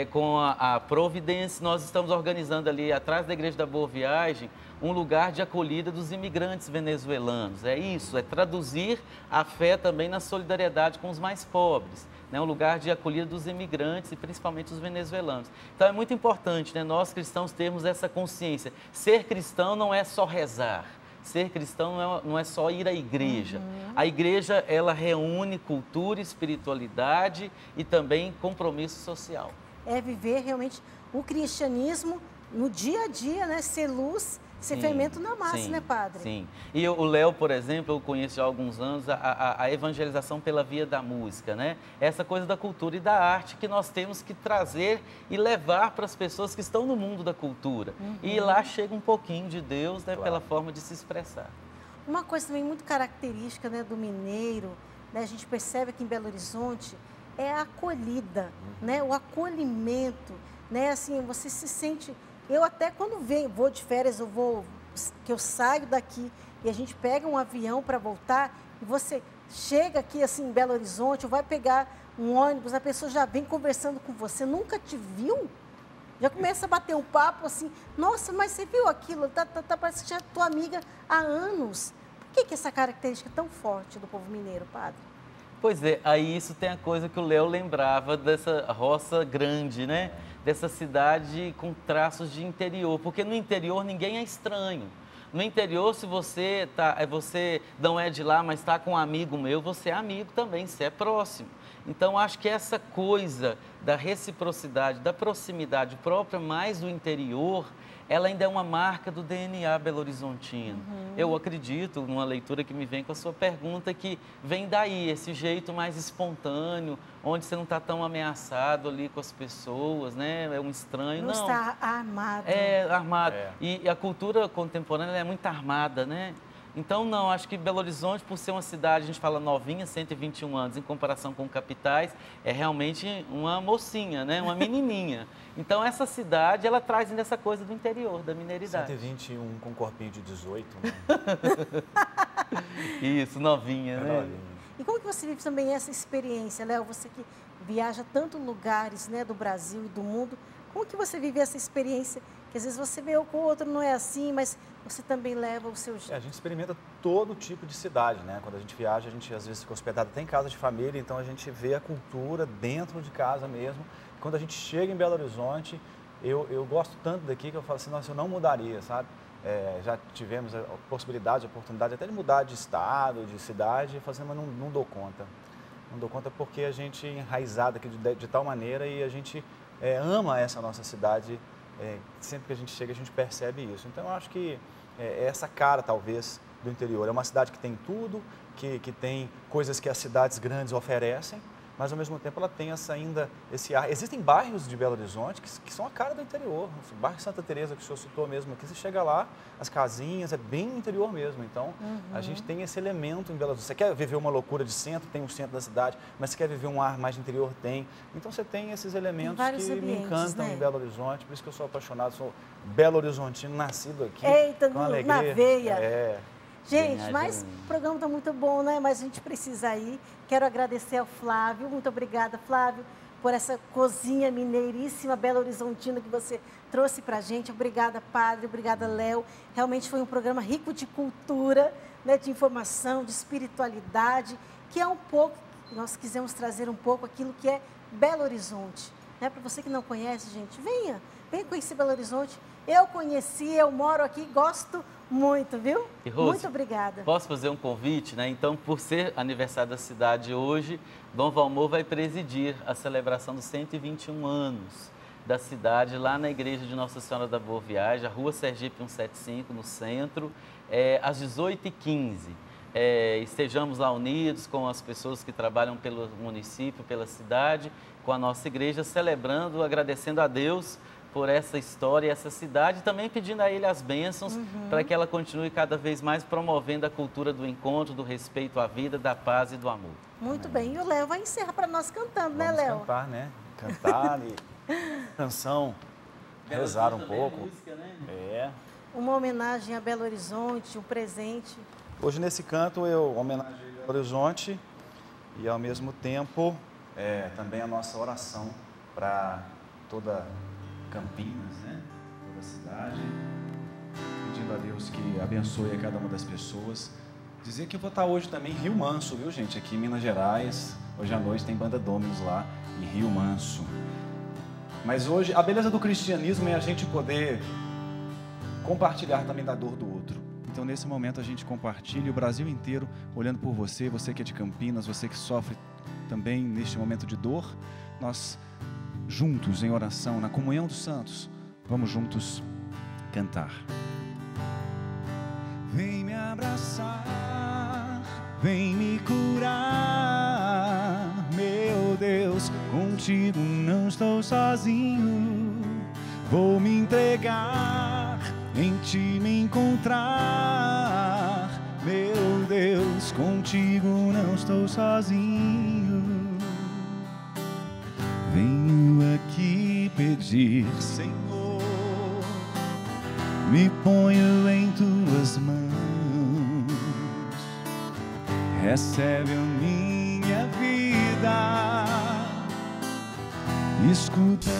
com a Providência, nós estamos organizando ali, atrás da Igreja da Boa Viagem, um lugar de acolhida dos imigrantes venezuelanos. É isso, é traduzir a fé também na solidariedade com os mais pobres. Né? Um lugar de acolhida dos imigrantes e principalmente os venezuelanos. Então é muito importante, né, nós cristãos termos essa consciência. Ser cristão não é só rezar. Ser cristão não é só ir à igreja. A igreja, ela reúne cultura, espiritualidade e também compromisso social. É viver realmente o cristianismo no dia a dia, né? Ser luz, ser fermento na massa, né, padre? Sim. E o Léo, por exemplo, eu conheço há alguns anos a evangelização pela via da música, né? Essa coisa da cultura e da arte que nós temos que trazer e levar para as pessoas que estão no mundo da cultura. E lá chega um pouquinho de Deus, né, pela forma de se expressar. Uma coisa também muito característica, né, do mineiro, né, a gente percebe aqui em Belo Horizonte, é a acolhida, né, o acolhimento, né, assim, você se sente... Eu até quando vou de férias, que eu saio daqui e a gente pega um avião para voltar e você chega aqui assim em Belo Horizonte ou vai pegar um ônibus, a pessoa já vem conversando com você, nunca te viu? Já começa a bater um papo assim, nossa, mas você viu aquilo? Parece que já é tua amiga há anos. Por que é essa característica tão forte do povo mineiro, padre? Pois é, aí isso tem a coisa que o Léo lembrava dessa roça grande, né? Dessa cidade com traços de interior, porque no interior ninguém é estranho. No interior, se você não é de lá, mas está com um amigo meu, você é amigo também, você é próximo. Então, acho que essa coisa da reciprocidade, da proximidade própria mais do interior, ela ainda é uma marca do DNA belo-horizontino. Eu acredito, numa leitura que me vem com a sua pergunta, que vem daí, esse jeito mais espontâneo, onde você não está tão ameaçado ali com as pessoas, né? É um estranho, não. Não está armado. É, armado. E a cultura contemporânea ela é muito armada, né? Então, não, acho que Belo Horizonte, por ser uma cidade, a gente fala novinha, 121 anos, em comparação com capitais, é realmente uma mocinha, né? Uma menininha. Então, essa cidade, ela traz ainda essa coisa do interior, da mineiridade. 121 com um corpinho de 18, né? Isso, novinha, né? Novinha. E como que você vive também essa experiência, Léo? Você que viaja tantos lugares, né, do Brasil e do mundo, como que você vive essa experiência? Que às vezes você vê o outro não é assim, mas você também leva o seu jeito. A gente experimenta todo tipo de cidade, né? Quando a gente viaja, a gente às vezes fica hospedado até em casa de família, então a gente vê a cultura dentro de casa mesmo. Quando a gente chega em Belo Horizonte, eu gosto tanto daqui que eu falo assim, nossa, eu não mudaria, sabe? Já tivemos a possibilidade, a oportunidade até de mudar de estado, de cidade, e assim, mas não dou conta. Não dou conta porque a gente é enraizado aqui de tal maneira e a gente ama essa nossa cidade. Sempre que a gente chega, a gente percebe isso. Então, eu acho que é essa cara, talvez, do interior. É uma cidade que tem tudo, que tem coisas que as cidades grandes oferecem, mas, ao mesmo tempo, ela tem esse ar. Existem bairros de Belo Horizonte que são a cara do interior. O bairro Santa Teresa, que o senhor citou mesmo aqui, você chega lá, as casinhas, é bem interior mesmo. Então, a gente tem esse elemento em Belo Horizonte. Você quer viver uma loucura de centro, tem o centro da cidade, mas você quer viver um ar mais de interior, tem. Então, você tem esses elementos que me encantam, né? Em Belo Horizonte, por isso que eu sou apaixonado, sou belo-horizontino, nascido aqui. Eita, com alegria. Na veia. Gente, mas o programa está muito bom, né? Mas a gente precisa ir. Quero agradecer ao Flávio. Muito obrigada, Flávio, por essa cozinha mineiríssima, belo-horizontina que você trouxe para a gente. Obrigada, padre. Obrigada, Léo. Realmente foi um programa rico de cultura, né? De informação, de espiritualidade, que é um pouco, nós quisemos trazer um pouco aquilo que é Belo Horizonte. Né? Para você que não conhece, gente, venha conhecer Belo Horizonte. Eu conheci, eu moro aqui, gosto muito, viu? E Rose, muito obrigada. Posso fazer um convite, né? Então, por ser aniversário da cidade hoje, Dom Valmor vai presidir a celebração dos 121 anos da cidade, lá na igreja de Nossa Senhora da Boa Viagem, a Rua Sergipe 175, no centro, às 18h15. Estejamos lá unidos com as pessoas que trabalham pelo município, pela cidade, com a nossa igreja, celebrando, agradecendo a Deus por essa história e essa cidade, também pedindo a Ele as bênçãos para que ela continue cada vez mais promovendo a cultura do encontro, do respeito à vida, da paz e do amor. Muito bem. E o Léo vai encerrar para nós cantando, né, Léo? Vamos cantar, né? Cantar e canção, rezar um pouco. Música, né? Uma homenagem a Belo Horizonte, um presente. Hoje, nesse canto, eu homenageio Belo Horizonte e, ao mesmo tempo, também a nossa oração para toda Campinas, né? Toda a cidade, pedindo a Deus que abençoe a cada uma das pessoas. Dizer que eu vou estar hoje também em Rio Manso, viu, gente? Aqui em Minas Gerais, hoje à noite tem Banda Dominus lá em Rio Manso. Mas hoje, a beleza do cristianismo é a gente poder compartilhar também da dor do outro. Então, nesse momento, a gente compartilha o Brasil inteiro olhando por você, você que é de Campinas, você que sofre também neste momento de dor. Nós juntos em oração, na comunhão dos santos, vamos juntos cantar. Vem me abraçar, vem me curar, meu Deus, contigo não estou sozinho. Vou me entregar, em ti me encontrar, meu Deus, contigo não estou sozinho. Venho aqui pedir, Senhor, me ponho em tuas mãos, recebe a minha vida, escuta.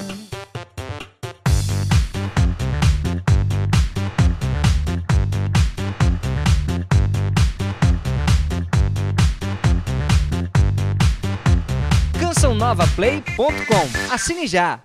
cançãonovaplay.com. Assine já!